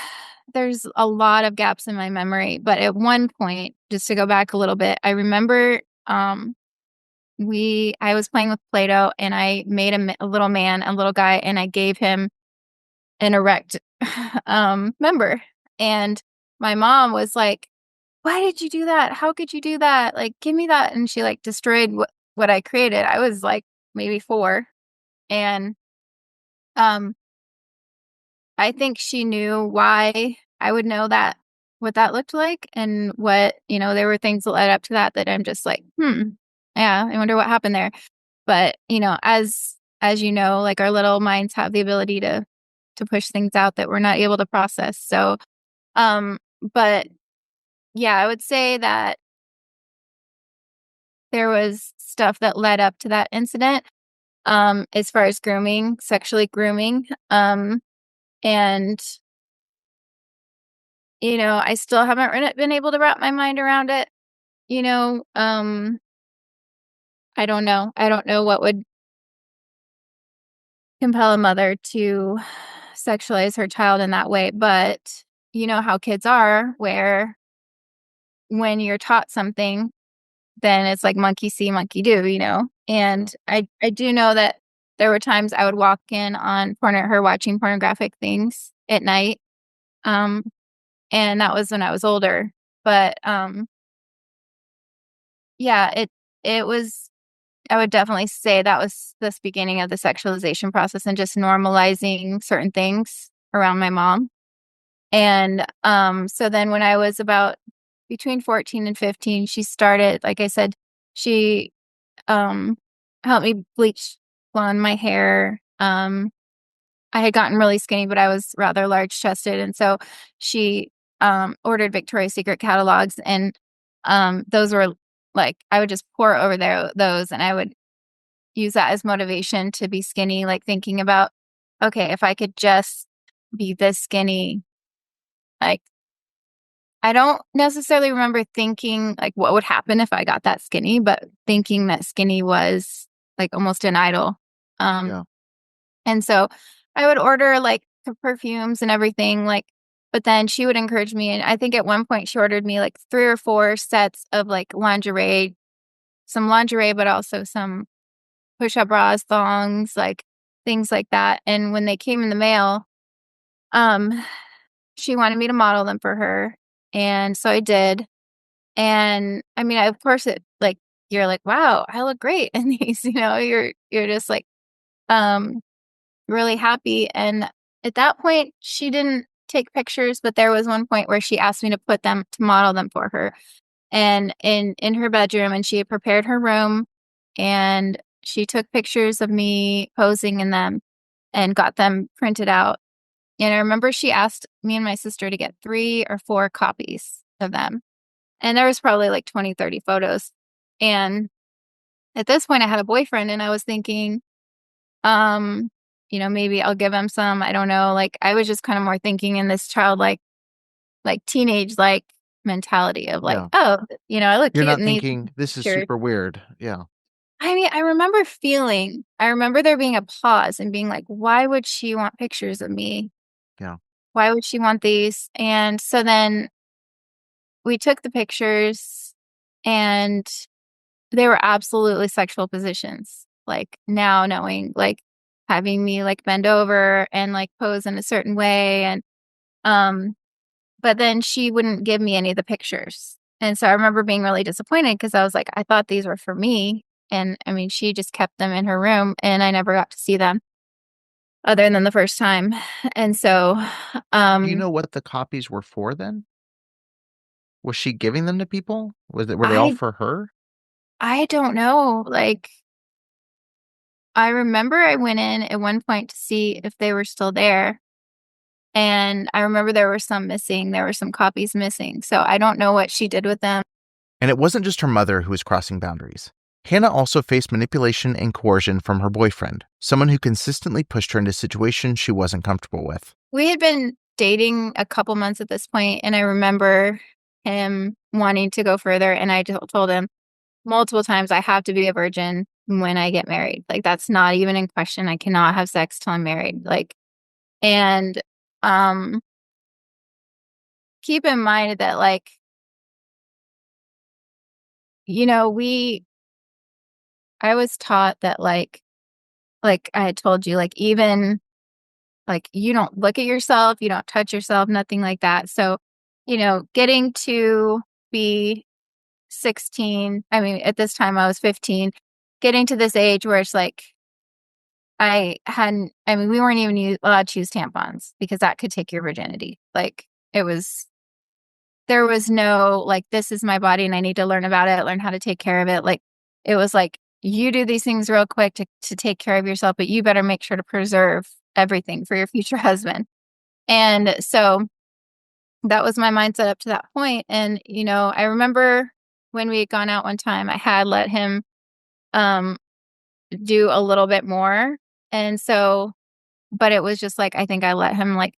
There's a lot of gaps in my memory, but at one point, just to go back a little bit, I remember I was playing with Play-Doh and I made a little man, a little guy, and I gave him an erect member. And my mom was like, "Why did you do that? How could you do that? Like, give me that." And she like destroyed what I created. I was like maybe 4, and um I think she knew why I would know that what that looked like and there were things that led up to that I'm just like, yeah, I wonder what happened there. But, as you know, like our little minds have the ability to push things out that we're not able to process. So, but yeah, I would say that there was stuff that led up to that incident, as far as grooming, sexually grooming. And I still haven't been able to wrap my mind around it. You know, um, I don't know. I don't know what would compel a mother to sexualize her child in that way, but you know how kids are, where when you're taught something, then it's like monkey see, monkey do, And I do know that there were times I would walk in on her watching pornographic things at night. Um, and that was when I was older. But yeah, it was I would definitely say that was this beginning of the sexualization process and just normalizing certain things around my mom. And so then when I was about between 14 and 15, she started, like I said, she um helped me bleach blonde my hair. I had gotten really skinny, but I was rather large chested. And so she ordered Victoria's Secret catalogs, and those were like, I would just pour over those, and I would use that as motivation to be skinny, like thinking about, okay, if I could just be this skinny, like, I don't necessarily remember thinking like what would happen if I got that skinny, but thinking that skinny was like almost an idol. Um, Yeah. and so I would order like the perfumes and everything, like, but then she would encourage me. And I think at one point she ordered me like 3 or 4 sets of like some lingerie, but also some push-up bras, thongs, like things like that. And when they came in the mail, um, she wanted me to model them for her. And so I did. And I mean, of course you're like, wow, I look great in these, you're just like, um, really happy. And at that point, she didn't take pictures, but there was one point where she asked me to model them for her. And in her bedroom, and she had prepared her room, and she took pictures of me posing in them and got them printed out. And I remember she asked me and my sister to get 3 or 4 copies of them. And there was probably like 20, 30 photos. And at this point I had a boyfriend, and I was thinking, maybe I'll give him some. I don't know. Like, I was just kind of more thinking in this childlike, like teenage, like mentality of like, Yeah. oh, I look You're cute not in these thinking this is pictures. super weird. Yeah. I mean, I remember there being a pause and being like, why would she want pictures of me? Yeah. Why would she want these? And so then we took the pictures, and they were absolutely sexual positions. Like, now knowing, like, having me like bend over and like pose in a certain way. And but then she wouldn't give me any of the pictures. And so I remember being really disappointed, because I was like, I thought these were for me. And I mean, she just kept them in her room, and I never got to see them other than the first time. And so, Do you know what the copies were for then? Was she giving them to people? Were they all I for her? I don't know. Like, I remember I went in at one point to see if they were still there. And I remember there were some missing. There were some copies missing. So I don't know what she did with them. And it wasn't just her mother who was crossing boundaries. Hannah also faced manipulation and coercion from her boyfriend, someone who consistently pushed her into situations she wasn't comfortable with. We had been dating a couple months at this point, and I remember him wanting to go further. And I told him multiple times, I have to be a virgin when I get married. Like, that's not even in question. I cannot have sex till I'm married. Like, and keep in mind that, like, I was taught that, like I had told you, like, even, like, you don't look at yourself, you don't touch yourself, nothing like that. So, getting to be 16, I mean, at this time I was 15, getting to this age where it's like, we weren't even allowed to use tampons, because that could take your virginity. Like, there was no, like, this is my body and I need to learn about it, learn how to take care of it. Like, it was like, you do these things real quick to take care of yourself, but you better make sure to preserve everything for your future husband. And so that was my mindset up to that point. And, I remember when we had gone out one time, I had let him um, do a little bit more. And so, but it was just like, I think I let him like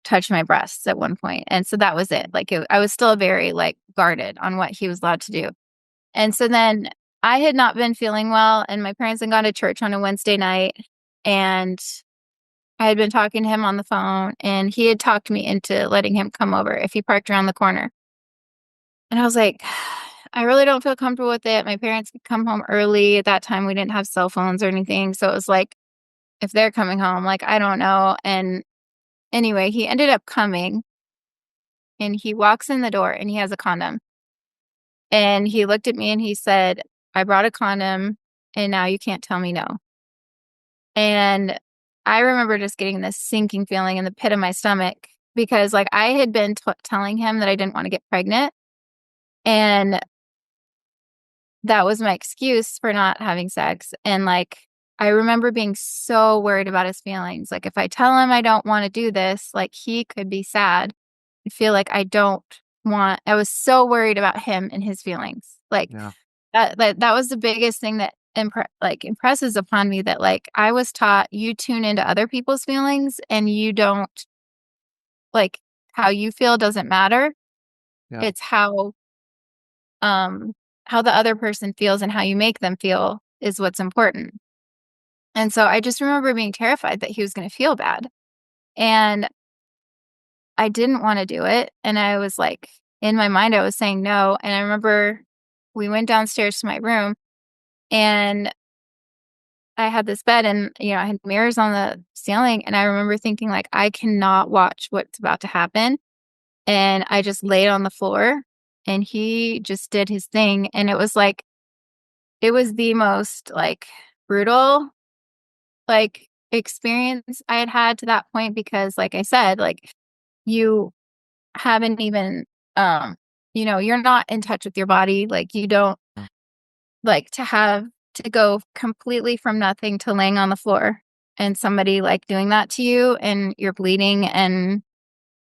touch my breasts at one point. And so that was it. Like, I was still very like guarded on what he was allowed to do. And so then I had not been feeling well, and my parents had gone to church on a Wednesday night, and I had been talking to him on the phone, and he had talked me into letting him come over if he parked around the corner. And I was like, I really don't feel comfortable with it. My parents could come home early. At that time, we didn't have cell phones or anything. So it was like, if they're coming home, like, I don't know. And anyway, he ended up coming, and he walks in the door, and he has a condom. And he looked at me and he said, I brought a condom, and now you can't tell me no. And I remember just getting this sinking feeling in the pit of my stomach, because like, I had been telling him that I didn't want to get pregnant. And that was my excuse for not having sex. And like, I remember being so worried about his feelings. Like, if I tell him I don't want to do this, like, he could be sad and feel like I was so worried about him and his feelings. Like, Yeah. that was the biggest thing that impresses upon me, that like, I was taught, you tune into other people's feelings, and you don't, like, how you feel doesn't matter. Yeah. It's how the other person feels and how you make them feel is what's important. And so I just remember being terrified that he was going to feel bad. And I didn't want to do it. And I was like, in my mind, I was saying no. And I remember we went downstairs to my room, and I had this bed, and, I had mirrors on the ceiling. And I remember thinking, like, I cannot watch what's about to happen. And I just laid on the floor, and he just did his thing. And it was the most like brutal, like, experience I had to that point, because like I said, like, you haven't even, you're not in touch with your body. Like, you don't like to go completely from nothing to laying on the floor and somebody like doing that to you and you're bleeding. And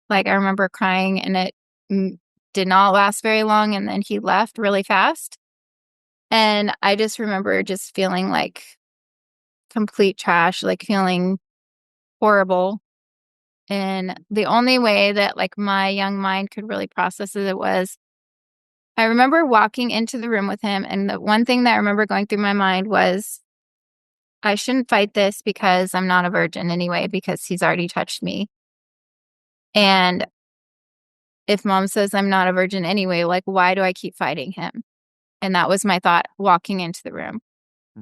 like, I remember crying and it did not last very long. And then he left really fast. And I just remember just feeling like complete trash, like feeling horrible. And the only way that like my young mind could really process it was I remember walking into the room with him. And the one thing that I remember going through my mind was I shouldn't fight this because I'm not a virgin anyway, because he's already touched me. And if mom says I'm not a virgin anyway, like, why do I keep fighting him? And that was my thought walking into the room.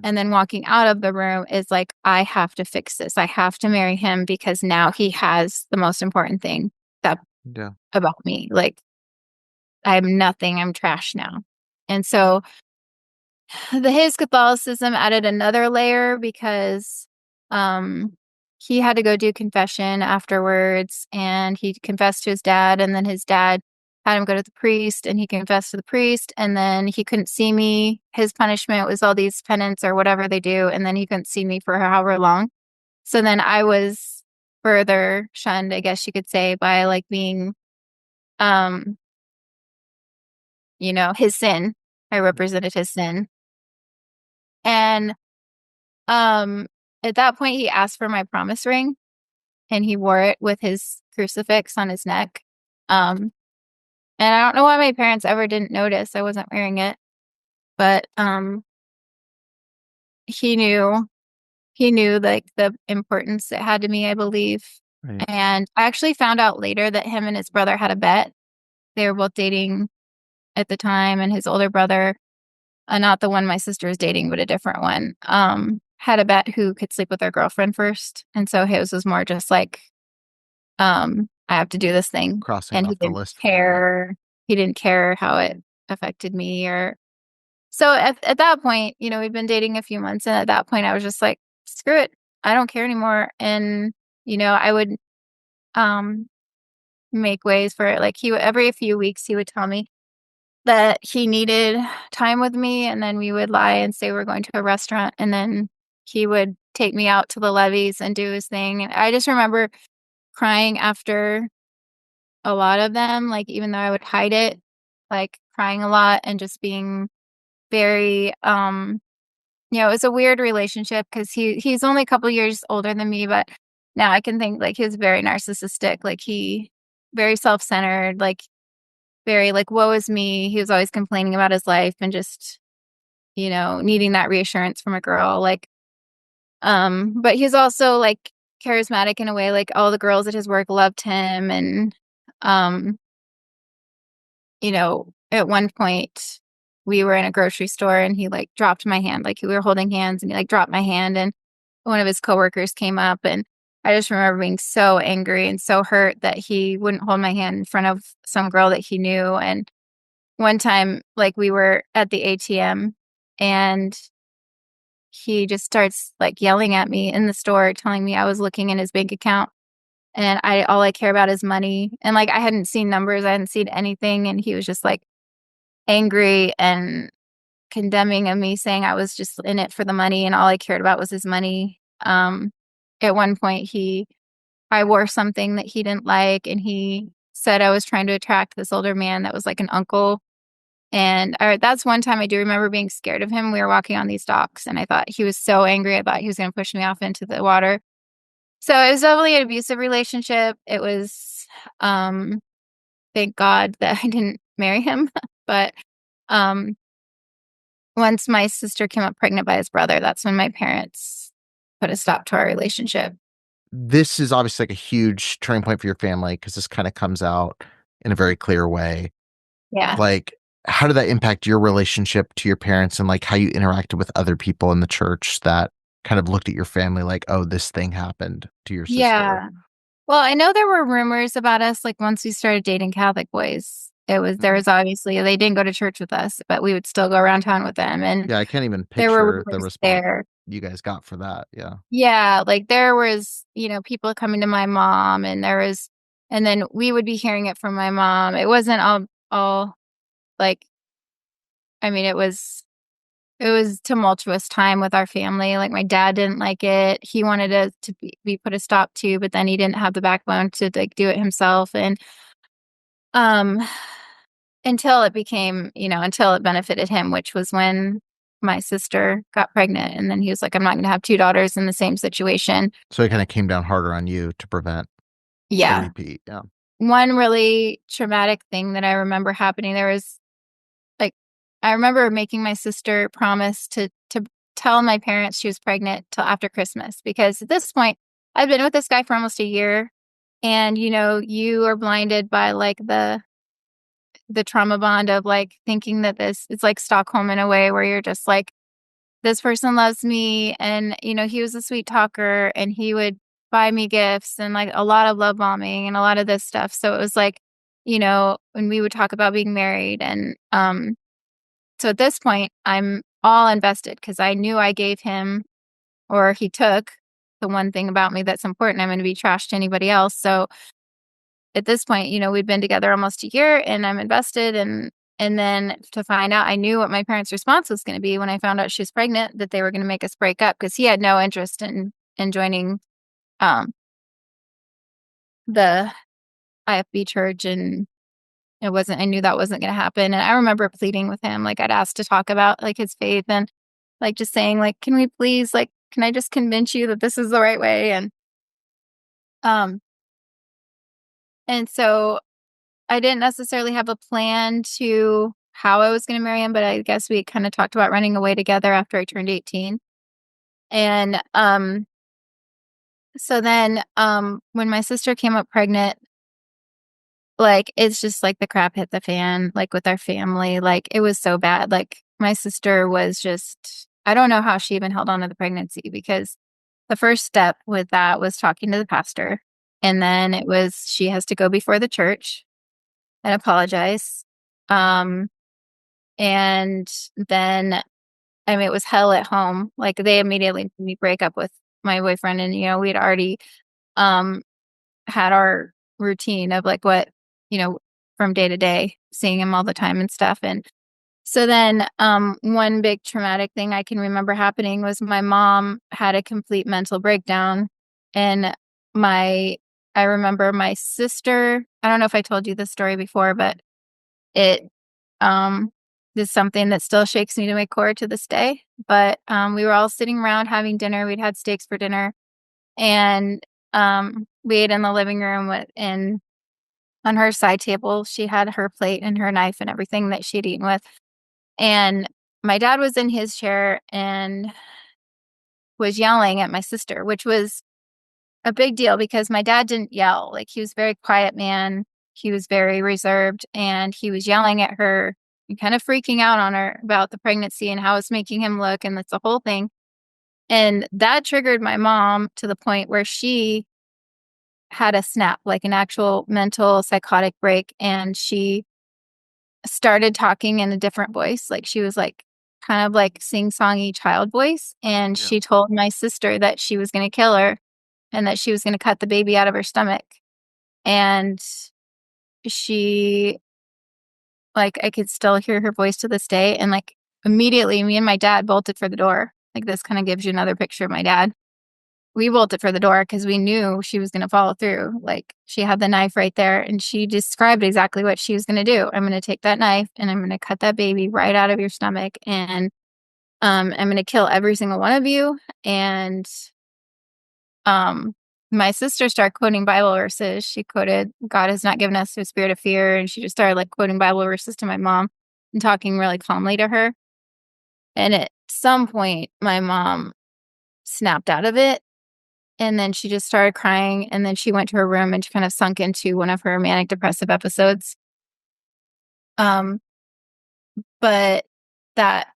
And then walking out of the room is like, I have to fix this. I have to marry him because now he has the most important thing about me. Like, I'm nothing. I'm trash now. And so his Catholicism added another layer because he had to go do confession afterwards, and he confessed to his dad, and then his dad had him go to the priest, and he confessed to the priest, and then he couldn't see me. His punishment was all these penance or whatever they do, and then he couldn't see me for however long. So then I was further shunned, I guess you could say, by like being his sin. I represented his sin. And at that point he asked for my promise ring, and he wore it with his crucifix on his neck. And I don't know why my parents ever didn't notice I wasn't wearing it, but he knew like the importance it had to me, I believe. Right. And I actually found out later that him and his brother had a bet. They were both dating at the time, and his older brother, not the one my sister was dating, but a different one, had a bet who could sleep with their girlfriend first. And so his was more just like, I have to do this thing. Crossing and off the list. He didn't care how it affected me. Or so at that point, we'd been dating a few months, and at that point I was just like, screw it, I don't care anymore. And I would make ways for it. Like, every few weeks he would tell me that he needed time with me, and then we would lie and say we're going to a restaurant, and then he would take me out to the levees and do his thing. And I just remember crying after a lot of them, like, even though I would hide it, like crying a lot and just being very it was a weird relationship because he's only a couple years older than me, but now I can think like he was very narcissistic, like he very self-centered, like very like, woe is me. He was always complaining about his life and just, needing that reassurance from a girl. Like, but he's also like charismatic in a way, like all the girls at his work loved him. And, at one point we were in a grocery store and he like dropped my hand, like we were holding hands, and he like dropped my hand, and one of his coworkers came up, and I just remember being so angry and so hurt that he wouldn't hold my hand in front of some girl that he knew. And one time, like, we were at the ATM, and he just starts like yelling at me in the store, telling me I was looking in his bank account, and all I care about is money. And like, I hadn't seen numbers, I hadn't seen anything, and he was just like angry and condemning of me, saying I was just in it for the money and all I cared about was his money. At one point I wore something that he didn't like, and he said I was trying to attract this older man that was like an uncle. And that's one time I do remember being scared of him. We were walking on these docks, and I thought he was so angry. I thought he was going to push me off into the water. So it was definitely an abusive relationship. It was, thank God that I didn't marry him. But once my sister came up pregnant by his brother, that's when my parents put a stop to our relationship. This is obviously like a huge turning point for your family because this kind of comes out in a very clear way. Yeah. Like, how did that impact your relationship to your parents, and like how you interacted with other people in the church that kind of looked at your family like, oh, this thing happened to your sister? Yeah. Well, I know there were rumors about us, like once we started dating Catholic boys. There was obviously, they didn't go to church with us, but we would still go around town with them. And yeah, I can't even there were picture the rumors response there. you guys got for that. Yeah. Yeah, like there was, people coming to my mom, and And then we would be hearing it from my mom. It wasn't all like, I mean, it was tumultuous time with our family. Like, my dad didn't like it. He wanted it to be put a stop to, but then he didn't have the backbone to like do it himself. And until it became, until it benefited him, which was when my sister got pregnant. And then he was like, I'm not going to have two daughters in the same situation. So it kind of came down harder on you to prevent a Yeah. repeat. Yeah. One really traumatic thing that I remember happening, there was like, I remember making my sister promise to tell my parents she was pregnant till after Christmas, because at this point I'd been with this guy for almost a year, and you are blinded by like the trauma bond of like thinking that it's like Stockholm in a way, where you're just like, this person loves me, and he was a sweet talker, and he would buy me gifts, and like a lot of love bombing and a lot of this stuff. So it was like, when we would talk about being married, and so at this point I'm all invested because I knew I gave him, or he took, the one thing about me that's important. I'm going to be trash to anybody else. So at this point, we'd been together almost a year, and I'm invested. And then to find out, I knew what my parents' response was going to be when I found out she was pregnant, that they were going to make us break up, because he had no interest in joining the IFB church, and I knew that wasn't going to happen. And I remember pleading with him, like I'd asked to talk about like his faith, and like just saying like, can we please, like, can I just convince you that this is the right way? And so I didn't necessarily have a plan to how I was going to marry him, but I guess we kind of talked about running away together after I turned 18. And so then when my sister came up pregnant, like, it's just like the crap hit the fan, like with our family. Like, it was so bad. Like, my sister was just, I don't know how she even held on to the pregnancy, because the first step with that was talking to the pastor. And then it was, she has to go before the church and apologize. And then, I mean, it was hell at home. Like, they immediately made me break up with my boyfriend. And, we'd already had our routine of like what, from day to day, seeing him all the time and stuff. And so then one big traumatic thing I can remember happening was my mom had a complete mental breakdown. And I remember my sister, I don't know if I told you this story before, but it is something that still shakes me to my core to this day. But we were all sitting around having dinner. We'd had steaks for dinner, and we ate in the living room and on her side table, she had her plate and her knife and everything that she'd eaten with. And my dad was in his chair and was yelling at my sister, which was a big deal because my dad didn't yell. Like, he was a very quiet man. He was very reserved, and he was yelling at her and kind of freaking out on her about the pregnancy and how it's making him look. And that's the whole thing. And that triggered my mom to the point where she had a snap, like an actual mental psychotic break. And she started talking in a different voice. Like, she was like kind of like sing-songy child voice. And she told my sister that she was going to kill her and that she was going to cut the baby out of her stomach. And she, like, I could still hear her voice to this day. And like, immediately me and my dad bolted for the door. Like, this kind of gives you another picture of my dad. We bolted for the door because we knew she was going to follow through. Like, she had the knife right there, and she described exactly what she was going to do. I'm going to take that knife and I'm going to cut that baby right out of your stomach, and I'm going to kill every single one of you. And my sister started quoting Bible verses. She quoted, God has not given us a spirit of fear. And she just started like quoting Bible verses to my mom and talking really calmly to her. And at some point, my mom snapped out of it. And then she just started crying. And then she went to her room and she kind of sunk into one of her manic depressive episodes. But that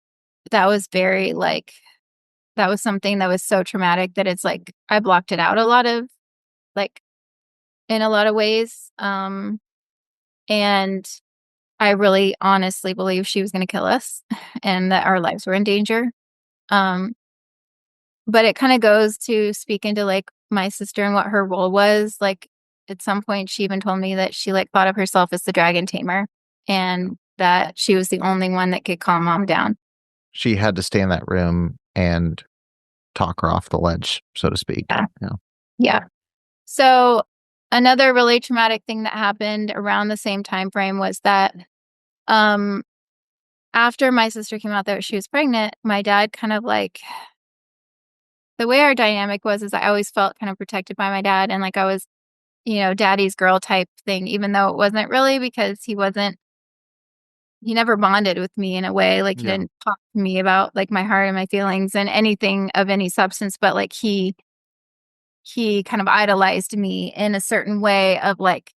was very like, that was something that was so traumatic that it's like, I blocked it out a lot of, like, in a lot of ways. And I really honestly believe she was going to kill us and that our lives were in danger. But it kind of goes to speak into like my sister and what her role was. Like, at some point she even told me that she like thought of herself as the dragon tamer and that she was the only one that could calm mom down. She had to stay in that room and talk her off the ledge, so to speak. Yeah. So another really traumatic thing that happened around the same time frame was that after my sister came out that she was pregnant, my dad kind of like, the way our dynamic was is I always felt kind of protected by my dad, and like I was, daddy's girl type thing, even though it wasn't really, because he never bonded with me in a way. Like he didn't talk to me about like my heart and my feelings and anything of any substance, but like he kind of idolized me in a certain way of like,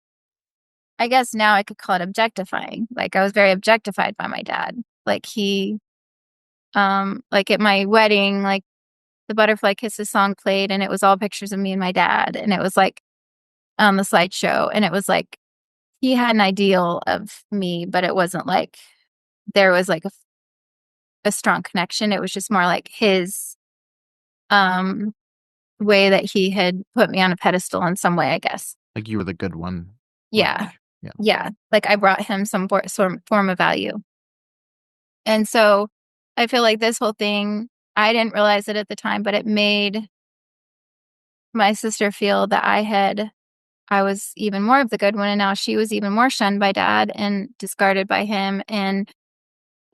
I guess now I could call it objectifying. Like I was very objectified by my dad. Like he, like at my wedding, like the Butterfly Kisses song played and it was all pictures of me and my dad. And it was like on the slideshow. And it was like, he had an ideal of me, but it wasn't like there was like a strong connection. It was just more like his, way that he had put me on a pedestal in some way, I guess. Like you were the good one. Yeah. Like I brought him some form of value. And so I feel like this whole thing, I didn't realize it at the time, but it made my sister feel that I was even more of the good one. And now she was even more shunned by dad and discarded by him. And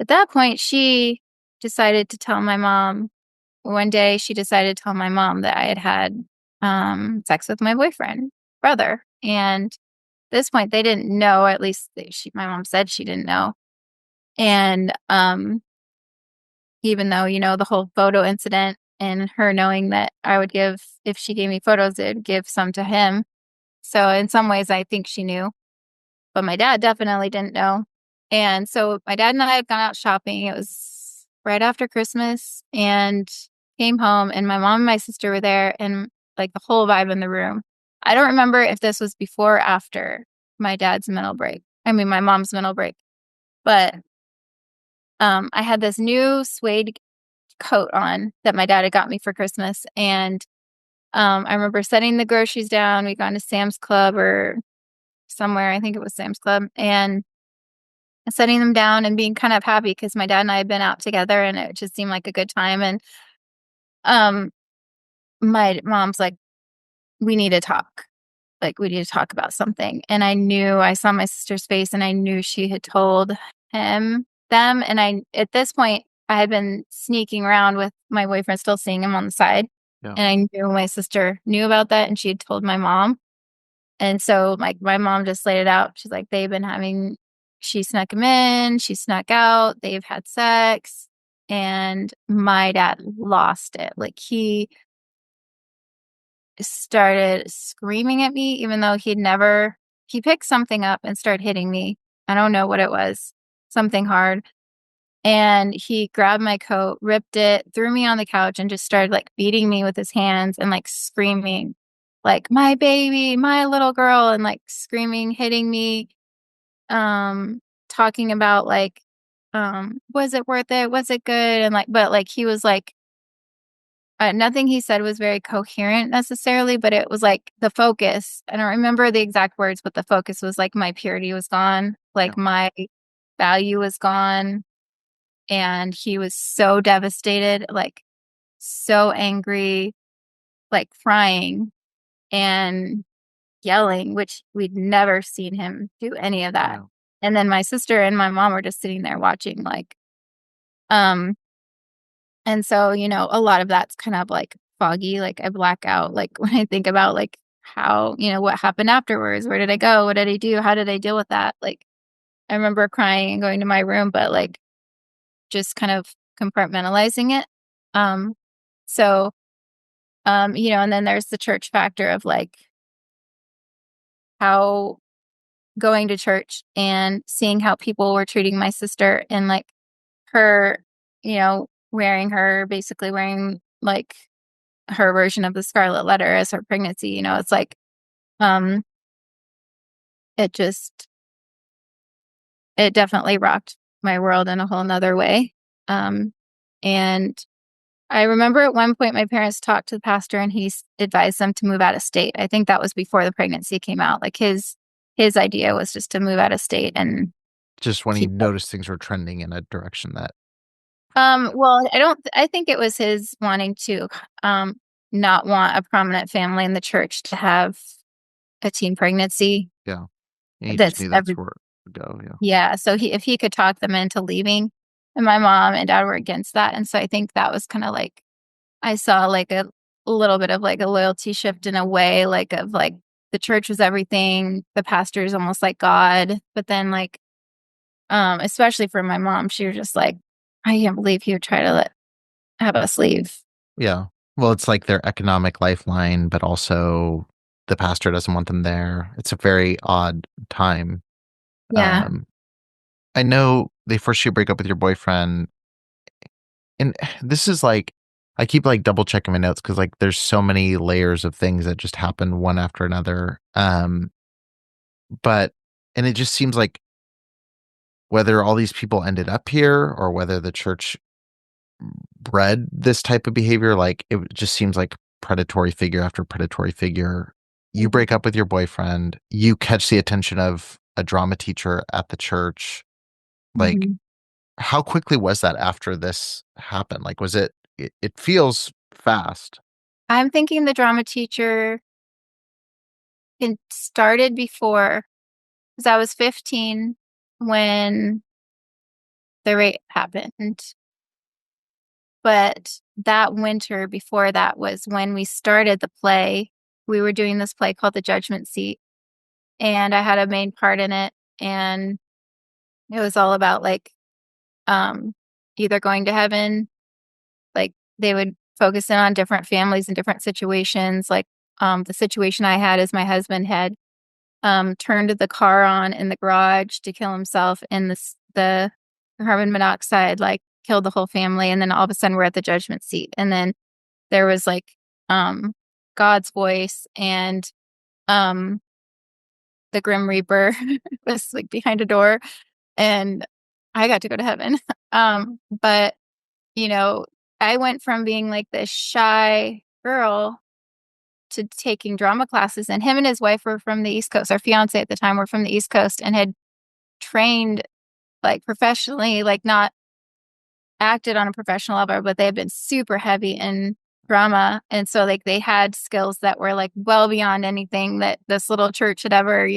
at that point, she decided to tell my mom. One day, she decided to tell my mom that I had sex with my boyfriend, brother. And at this point, they didn't know. At least my mom said she didn't know. And even though, the whole photo incident and her knowing that I would give, if she gave me photos, it would give some to him. So in some ways, I think she knew. But my dad definitely didn't know. And so my dad and I had gone out shopping. It was right after Christmas and came home and my mom and my sister were there and like the whole vibe in the room. I don't remember if this was before or after my mom's mental break. But I had this new suede coat on that my dad had got me for Christmas. And I remember setting the groceries down. We'd gone to Sam's Club or somewhere. I think it was Sam's Club. And setting them down and being kind of happy because my dad and I had been out together and it just seemed like a good time. And my mom's like, we need to talk. Like, we need to talk about something. And I saw my sister's face and I knew she had told them. And at this point, I had been sneaking around with my boyfriend, still seeing him on the side. Yeah. And I knew my sister knew about that and she had told my mom. And so like my mom just laid it out. She's like, she snuck him in, she snuck out, they've had sex. And my dad lost it. Like he started screaming at me, even though he picked something up and started hitting me. I don't know what it was, something hard. And he grabbed my coat, ripped it, threw me on the couch and just started like beating me with his hands and like screaming, like, my baby, my little girl, and like screaming, hitting me, talking about like, was it worth it? Was it good? And like, but like, he was like, nothing he said was very coherent necessarily, but it was like the focus. I don't remember the exact words, but the focus was like my purity was gone, like my value was gone. And he was so devastated, like so angry, like crying and yelling, which we'd never seen him do any of that. Wow. And then my sister and my mom were just sitting there watching, like, and so, a lot of that's kind of like foggy, like I black out, like when I think about like how, what happened afterwards, where did I go? What did I do? How did I deal with that? Like, I remember crying and going to my room, but like just kind of compartmentalizing it. So, and then there's the church factor of like how going to church and seeing how people were treating my sister and like her, basically wearing like her version of the Scarlet Letter as her pregnancy, it's like, it definitely rocked my world in a whole nother way. And I remember at one point my parents talked to the pastor and he advised them to move out of state. I think that was before the pregnancy came out. Like his idea was just to move out of state and Just when he keep it. noticed things were trending in a direction that Well, I think it was his wanting to not want a prominent family in the church to have a teen pregnancy. yeah. He just That's knew that's every where it would go, yeah. Yeah, so if he could talk them into leaving, and my mom and dad were against that, and so I think that was kinda like I saw, like, a little bit of, like, a loyalty shift in a way, like, of, like, the church was everything, the pastor is almost like God, but then, like, especially for my mom, she was just like, "I can't believe he would try to have us leave." Yeah. Well, it's like their economic lifeline, but also the pastor doesn't want them there. It's a very odd time. Yeah. Um, I know they forced you to break up with your boyfriend, and this is like I keep like double checking my notes because like there's so many layers of things that just happen one after another. But and it just seems like whether all these people ended up here or whether the church bred this type of behavior, like it just seems like predatory figure after predatory figure. You break Mhm. up with your boyfriend, you catch the attention of a drama teacher at the church. Like, Mhm. how quickly was that after this happened? Like, was it feels fast. I'm thinking the drama teacher it started before, because I was 15 when the rape happened. But that winter before that was when we started the play. We were doing this play called The Judgment Seat, and I had a main part in it, and it was all about, like, um, either going to heaven, like, they would focus in on different families and different situations, like, the situation I had is my husband had, turned the car on in the garage to kill himself, and the carbon monoxide, like, killed the whole family, and then all of a sudden we're at the judgment seat, and then there was, like, um, God's voice and, um, the Grim Reaper was, like, behind a door, and I got to go to heaven. But, you know, I went from being, like, this shy girl to taking drama classes, and him and his wife were from the East Coast. Our fiancé at the time were from the East Coast and had trained, like, professionally, like, not acted on a professional level, but they had been super heavy in drama, and so, like, they had skills that were, like, well beyond anything that this little church had ever,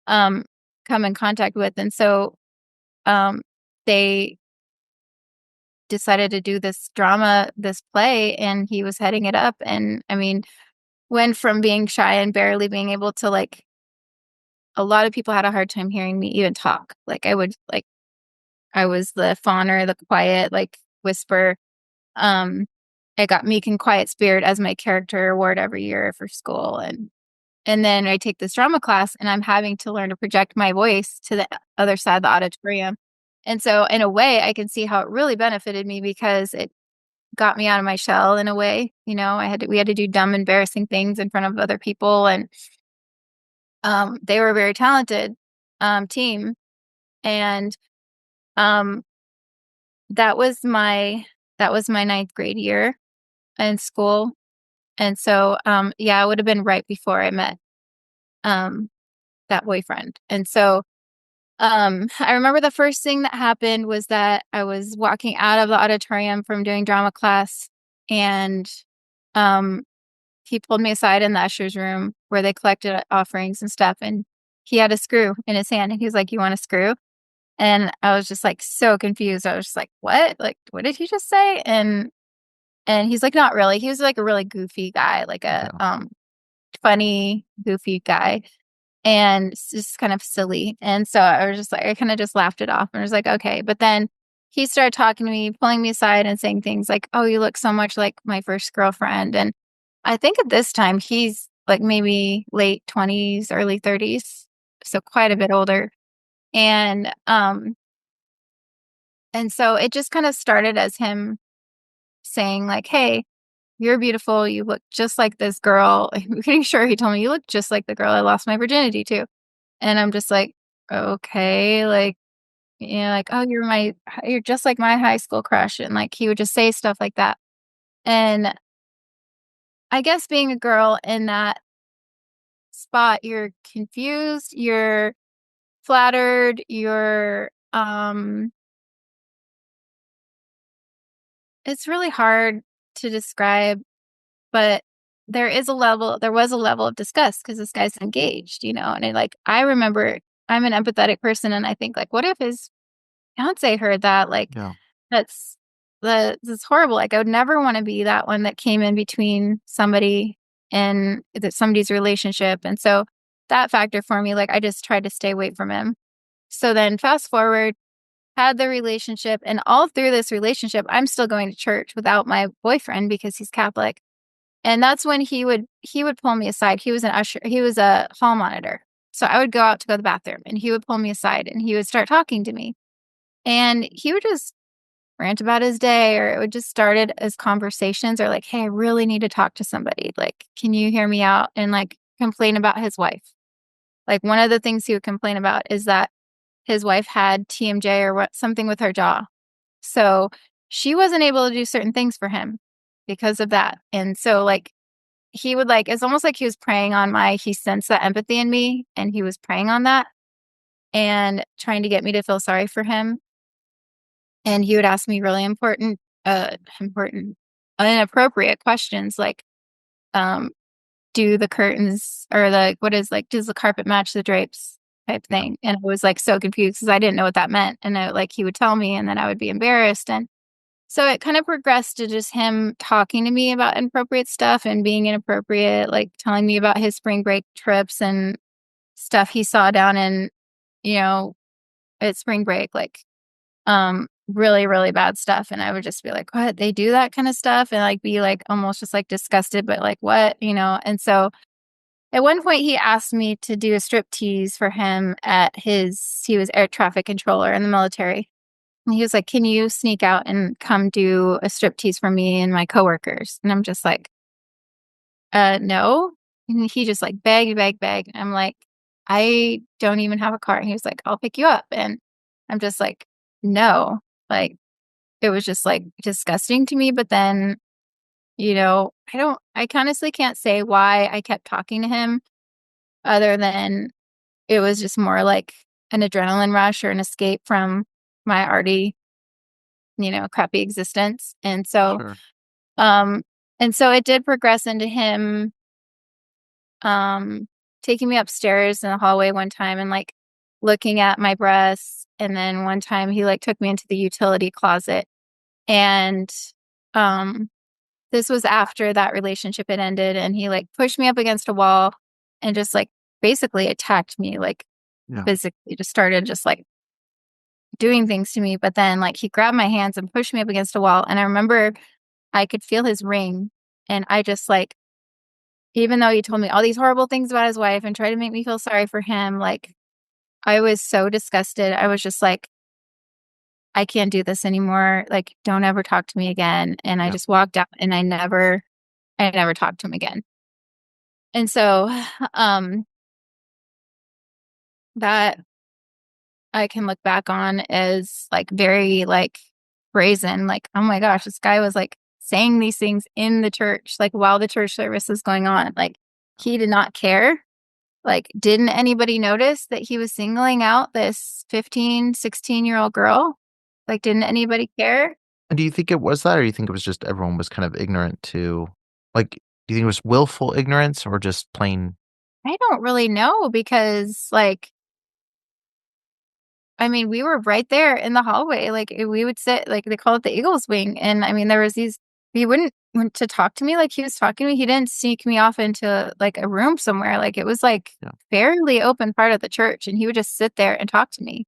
um, come in contact with, and so, um, they decided to do this play, and he was heading it up, and, I mean, went from being shy and barely being able to, like a lot of people had a hard time hearing me even talk, like, I was the fawner, the quiet, like, whisper. I got meek and quiet spirit as my character award every year for school, and then I take this drama class, and I'm having to learn to project my voice to the other side of the auditorium, and so, in a way, I can see how it really benefited me because it got me out of my shell in a way, we had to do dumb, embarrassing things in front of other people, and, they were a very talented, team, and, um, that was my ninth grade year in school. And so, yeah, it would have been right before I met, um, that boyfriend. And so, I remember the first thing that happened was that I was walking out of the auditorium from doing drama class, and, um, he pulled me aside in the usher's room where they collected offerings and stuff, and he had a screw in his hand, and he was like, "You want a screw?" And I was just, like, so confused. I was just like, "What? Like, what did he just say?" And he's like, "Not really." He was, like, a really goofy guy, like a, Yeah. funny, goofy guy, and it's just kind of silly, and so I was just like I kinda just laughed it off and was like, "Okay," but then he started talking to me, pulling me aside and saying things like, "Oh, you look so much like my first girlfriend," and I think at this time, he's, like, maybe late 20s, early 30s, so quite a bit older, and, and so it just kinda started as him saying like, "Hey, you're beautiful, you look just like this girl." I'm pretty sure he told me, "You look just like the girl I lost my virginity to." And I'm just like, "Okay," like, like, "Oh, you're just like my high school crush," and, like, he would just say stuff like that. And I guess being a girl in that spot, you're confused, you're flattered, you're it's really hard to describe, but there was a level of disgust because this guy's engaged, and I remember I'm an empathetic person, and I think like, what if his fiance heard that? Like, Yeah. that's that's horrible. Like, I would never want to be that one that came in between somebody and somebody's relationship. And so that factor for me, like, I just tried to stay away from him. So then fast forward, had the relationship, and all through this relationship, I'm still going to church without my boyfriend because he's Catholic. And that's when he would pull me aside. He was an usher. He was a hall monitor. So I would go out to go to the bathroom, and he would pull me aside, and he would start talking to me. And he would just rant about his day, or it would just started as conversations, or like, hey, I really need to talk to somebody. Like, can you hear me out? And like complain about his wife. Like, one of the things he would complain about is that his wife had TMJ or something with her jaw. So she wasn't able to do certain things for him because of that. And so like he would it's almost like he was preying on he sensed that empathy in me, and he was preying on that and trying to get me to feel sorry for him. And he would ask me really inappropriate questions like, do the curtains or does the carpet match the drapes type thing? And I was like so confused because I didn't know what that meant. And he would tell me, and then I would be embarrassed. And so it kind of progressed to just him talking to me about inappropriate stuff and being inappropriate, like telling me about his spring break trips and stuff he saw down in, at spring break, really, really bad stuff. And I would just be like, what? They do that kind of stuff? And like be like almost just like disgusted, but like what, And so at one point he asked me to do a striptease for him he was air traffic controller in the military. And he was like, can you sneak out and come do a striptease for me and my coworkers? And I'm just like, no. And he just like begged. And I'm like, I don't even have a car. And he was like, I'll pick you up. And I'm just like, no. Like, it was just like disgusting to me. But then, I honestly can't say why I kept talking to him other than it was just more like an adrenaline rush or an escape from my already, crappy existence. And so, Sure. it did progress into him, taking me upstairs in the hallway one time and like looking at my breasts. And then one time he like took me into the utility closet, and, this was after that relationship had ended, and he like pushed me up against a wall and just like basically attacked me, like physically just started just like doing things to me. But then like he grabbed my hands and pushed me up against a wall. And I remember I could feel his ring. And I just like, even though he told me all these horrible things about his wife and tried to make me feel sorry for him, like I was so disgusted. I was just like, I can't do this anymore. Like, don't ever talk to me again. And I just walked out, and I never talked to him again. And so, that I can look back on as like very like brazen, like, oh my gosh, this guy was like saying these things in the church, like while the church service was going on. Like, he did not care. Like, didn't anybody notice that he was singling out this 15, 16-year-old girl? Like, didn't anybody care? And do you think it was that, or do you think it was just everyone was kind of ignorant to, like, do you think it was willful ignorance or just plain? I don't really know because, like, I mean, we were right there in the hallway. Like, we would sit, like, they call it the Eagles wing. And I mean, there was he wouldn't want to talk to me like he was talking to me. He didn't sneak me off into like a room somewhere. Like, it was like fairly open part of the church. And he would just sit there and talk to me.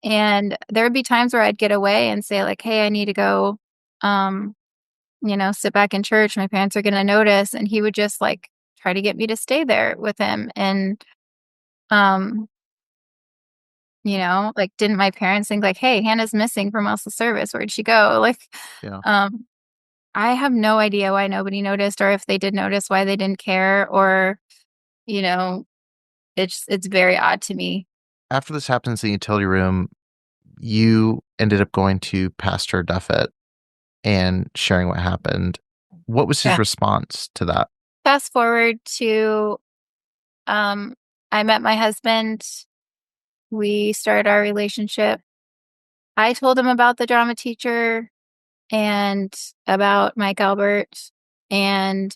And there would be times where I'd get away and say like, hey, I need to go, sit back in church. My parents are going to notice. And he would just like try to get me to stay there with him. And, like, didn't my parents think like, hey, Hannah's missing from most of the service. Where'd she go? Like, I have no idea why nobody noticed, or if they did notice, why they didn't care, or, it's very odd to me. After this happens in the utility room, you ended up going to Pastor Duffett and sharing what happened. What was his response to that? Fast forward to, I met my husband. We started our relationship. I told him about the drama teacher and about Mike Albert. And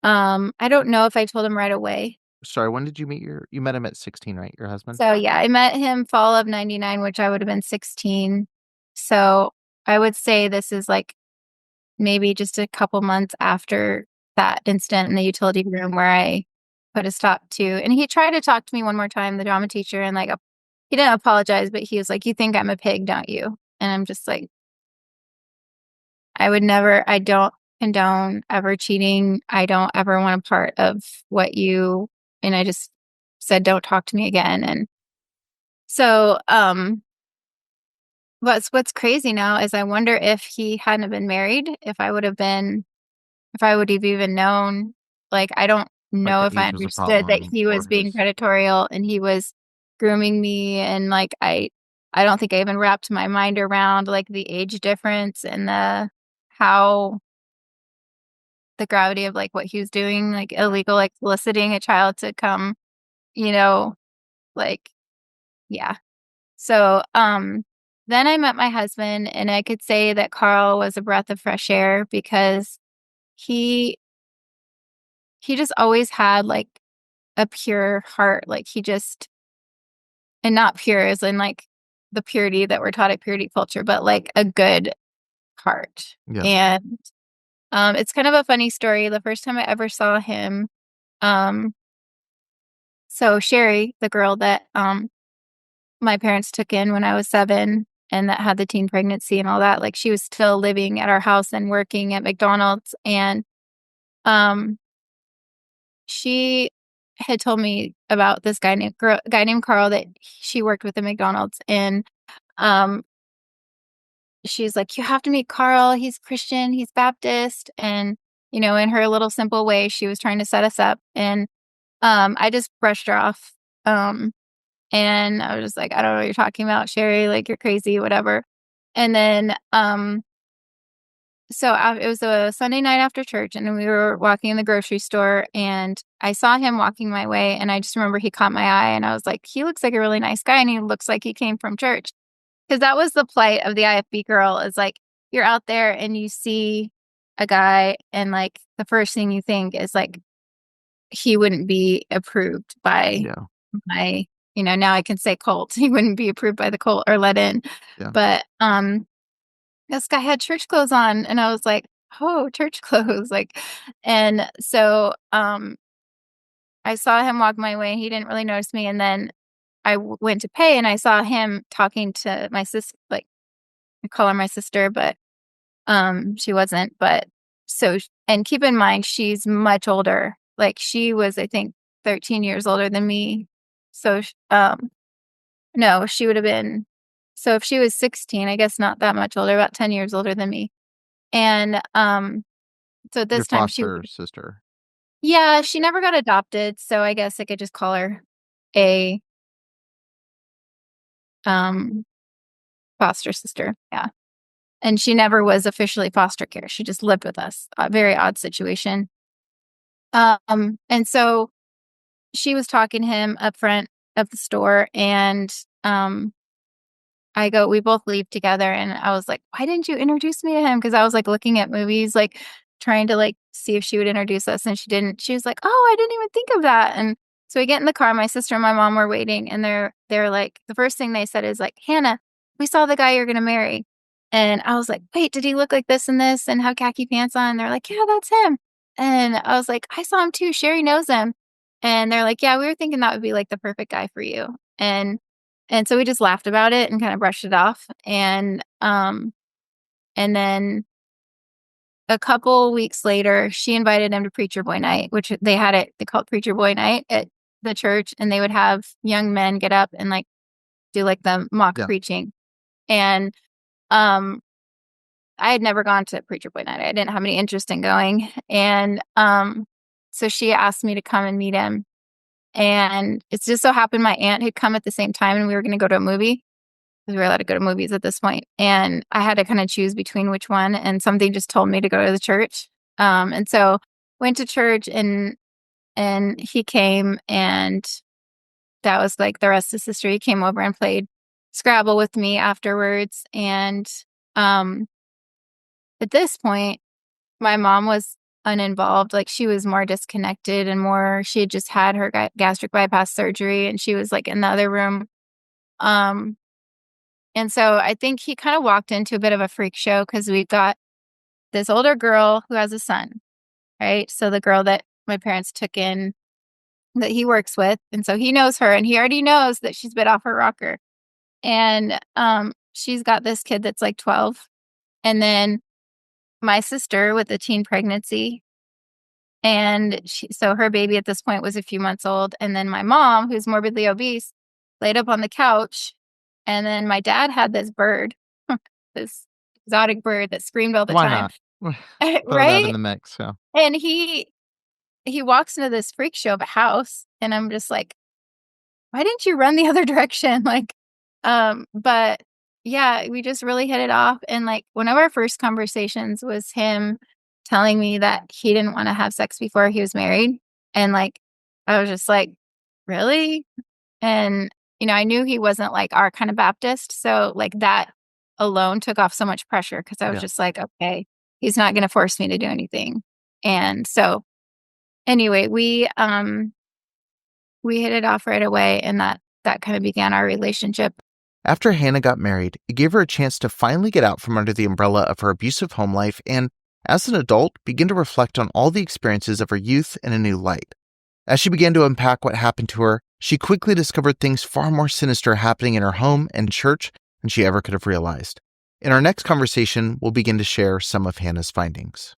I don't know if I told him right away. Sorry, when did you meet you met him at 16, right? Your husband? So yeah, I met him fall of 99, which I would have been 16. So I would say this is like maybe just a couple months after that incident in the utility room where I put a stop to. And he tried to talk to me one more time, the drama teacher, and like he didn't apologize, but he was like, "You think I'm a pig, don't you?" And I'm just like, I don't condone ever cheating. I don't ever want a part of what you, and I just said, don't talk to me again. And so, what's crazy now is I wonder if he hadn't been married, if I would have even known. Like, I don't know if I understood that he was being predatory and he was grooming me. And like, I don't think I even wrapped my mind around like the age difference and the gravity of like what he was doing, like illegal, like soliciting a child to come, like, yeah. So, then I met my husband, and I could say that Carl was a breath of fresh air because he just always had like a pure heart. Like and not pure as in like the purity that we're taught at purity culture, but like a good heart. Yeah. And it's kind of a funny story. The first time I ever saw him, so Sherry, the girl that my parents took in when I was 7 and that had the teen pregnancy and all that, like she was still living at our house and working at McDonald's. And she had told me about this guy named Carl that she worked with at McDonald's. And she's like, "You have to meet Carl. He's Christian. He's Baptist." And, in her little simple way, she was trying to set us up. And I just brushed her off. And I was just like, "I don't know what you're talking about, Sherry. Like, you're crazy, whatever." And then, so it was a Sunday night after church, and we were walking in the grocery store, and I saw him walking my way, and I just remember he caught my eye, and I was like, "He looks like a really nice guy, and he looks like he came from church." Because that was the plight of the IFB girl, is like, you're out there and you see a guy, and like the first thing you think is like, he wouldn't be approved by my, now I can say cult. He wouldn't be approved by the cult or let in. Yeah. But this guy had church clothes on, and I was like, "Oh, church clothes!" Like, and so I saw him walk my way. He didn't really notice me, and then I went to pay, and I saw him talking to my sister. Like, I call her my sister, but she wasn't. But so, and keep in mind, she's much older. Like, she was, I think, 13 years older than me. So, no, she would have been. So if she was 16, I guess not that much older, about 10 years older than me. And so this time she foster sister. Yeah, she never got adopted, so I guess I could just call her a foster sister. Yeah. And she never was officially foster care. She just lived with us. A very odd situation. And so she was talking to him up front of the store, and we both leave together, and I was like, "Why didn't you introduce me to him?" Because I was like looking at movies, like trying to like see if she would introduce us, and she didn't. She was like, "Oh, I didn't even think of that." And so we get in the car. My sister and my mom were waiting, and they're like, the first thing they said is like, "Hannah, we saw the guy you're gonna marry." And I was like, "Wait, did he look like this and this and have khaki pants on?" And they're like, "Yeah, that's him." And I was like, "I saw him too. Sherry knows him." And they're like, "Yeah, we were thinking that would be like the perfect guy for you." And so we just laughed about it and kind of brushed it off. And then a couple weeks later, she invited him to Preacher Boy Night, which they called Preacher Boy Night at the church. And they would have young men get up and like do like the mock preaching. And I had never gone to Preacher Boy Night. I didn't have any interest in going. And so she asked me to come and meet him. And it just so happened my aunt had come at the same time, and we were going to go to a movie. We were allowed to go to movies at this point. And I had to kind of choose between which one. And something just told me to go to the church. And so went to church and he came, and that was like the rest of history. He came over and played Scrabble with me afterwards. And at this point, my mom was uninvolved. Like, she was more disconnected and she had just had her gastric bypass surgery, and she was like in the other room. And so I think he kind of walked into a bit of a freak show, because we've got this older girl who has a son, right? So the girl that my parents took in, that he works with. And so he knows her, and he already knows that she's bit off her rocker. And she's got this kid that's like 12. And then my sister with a teen pregnancy. And so her baby at this point was a few months old. And then my mom, who's morbidly obese, laid up on the couch. And then my dad had this bird, this exotic bird that screamed all the time. Why not? Throw Right? that in the mix. Yeah. And he walks into this freak show of a house, and I'm just like, why didn't you run the other direction? Like, but yeah, we just really hit it off. And like, one of our first conversations was him telling me that he didn't want to have sex before he was married. And like, I was just like, really? And, I knew he wasn't like our kind of Baptist. So like, that alone took off so much pressure, because I was just like, okay, he's not going to force me to do anything. And so anyway, we hit it off right away, and that kind of began our relationship. After Hannah got married, it gave her a chance to finally get out from under the umbrella of her abusive home life and, as an adult, begin to reflect on all the experiences of her youth in a new light. As she began to unpack what happened to her, she quickly discovered things far more sinister happening in her home and church than she ever could have realized. In our next conversation, we'll begin to share some of Hannah's findings.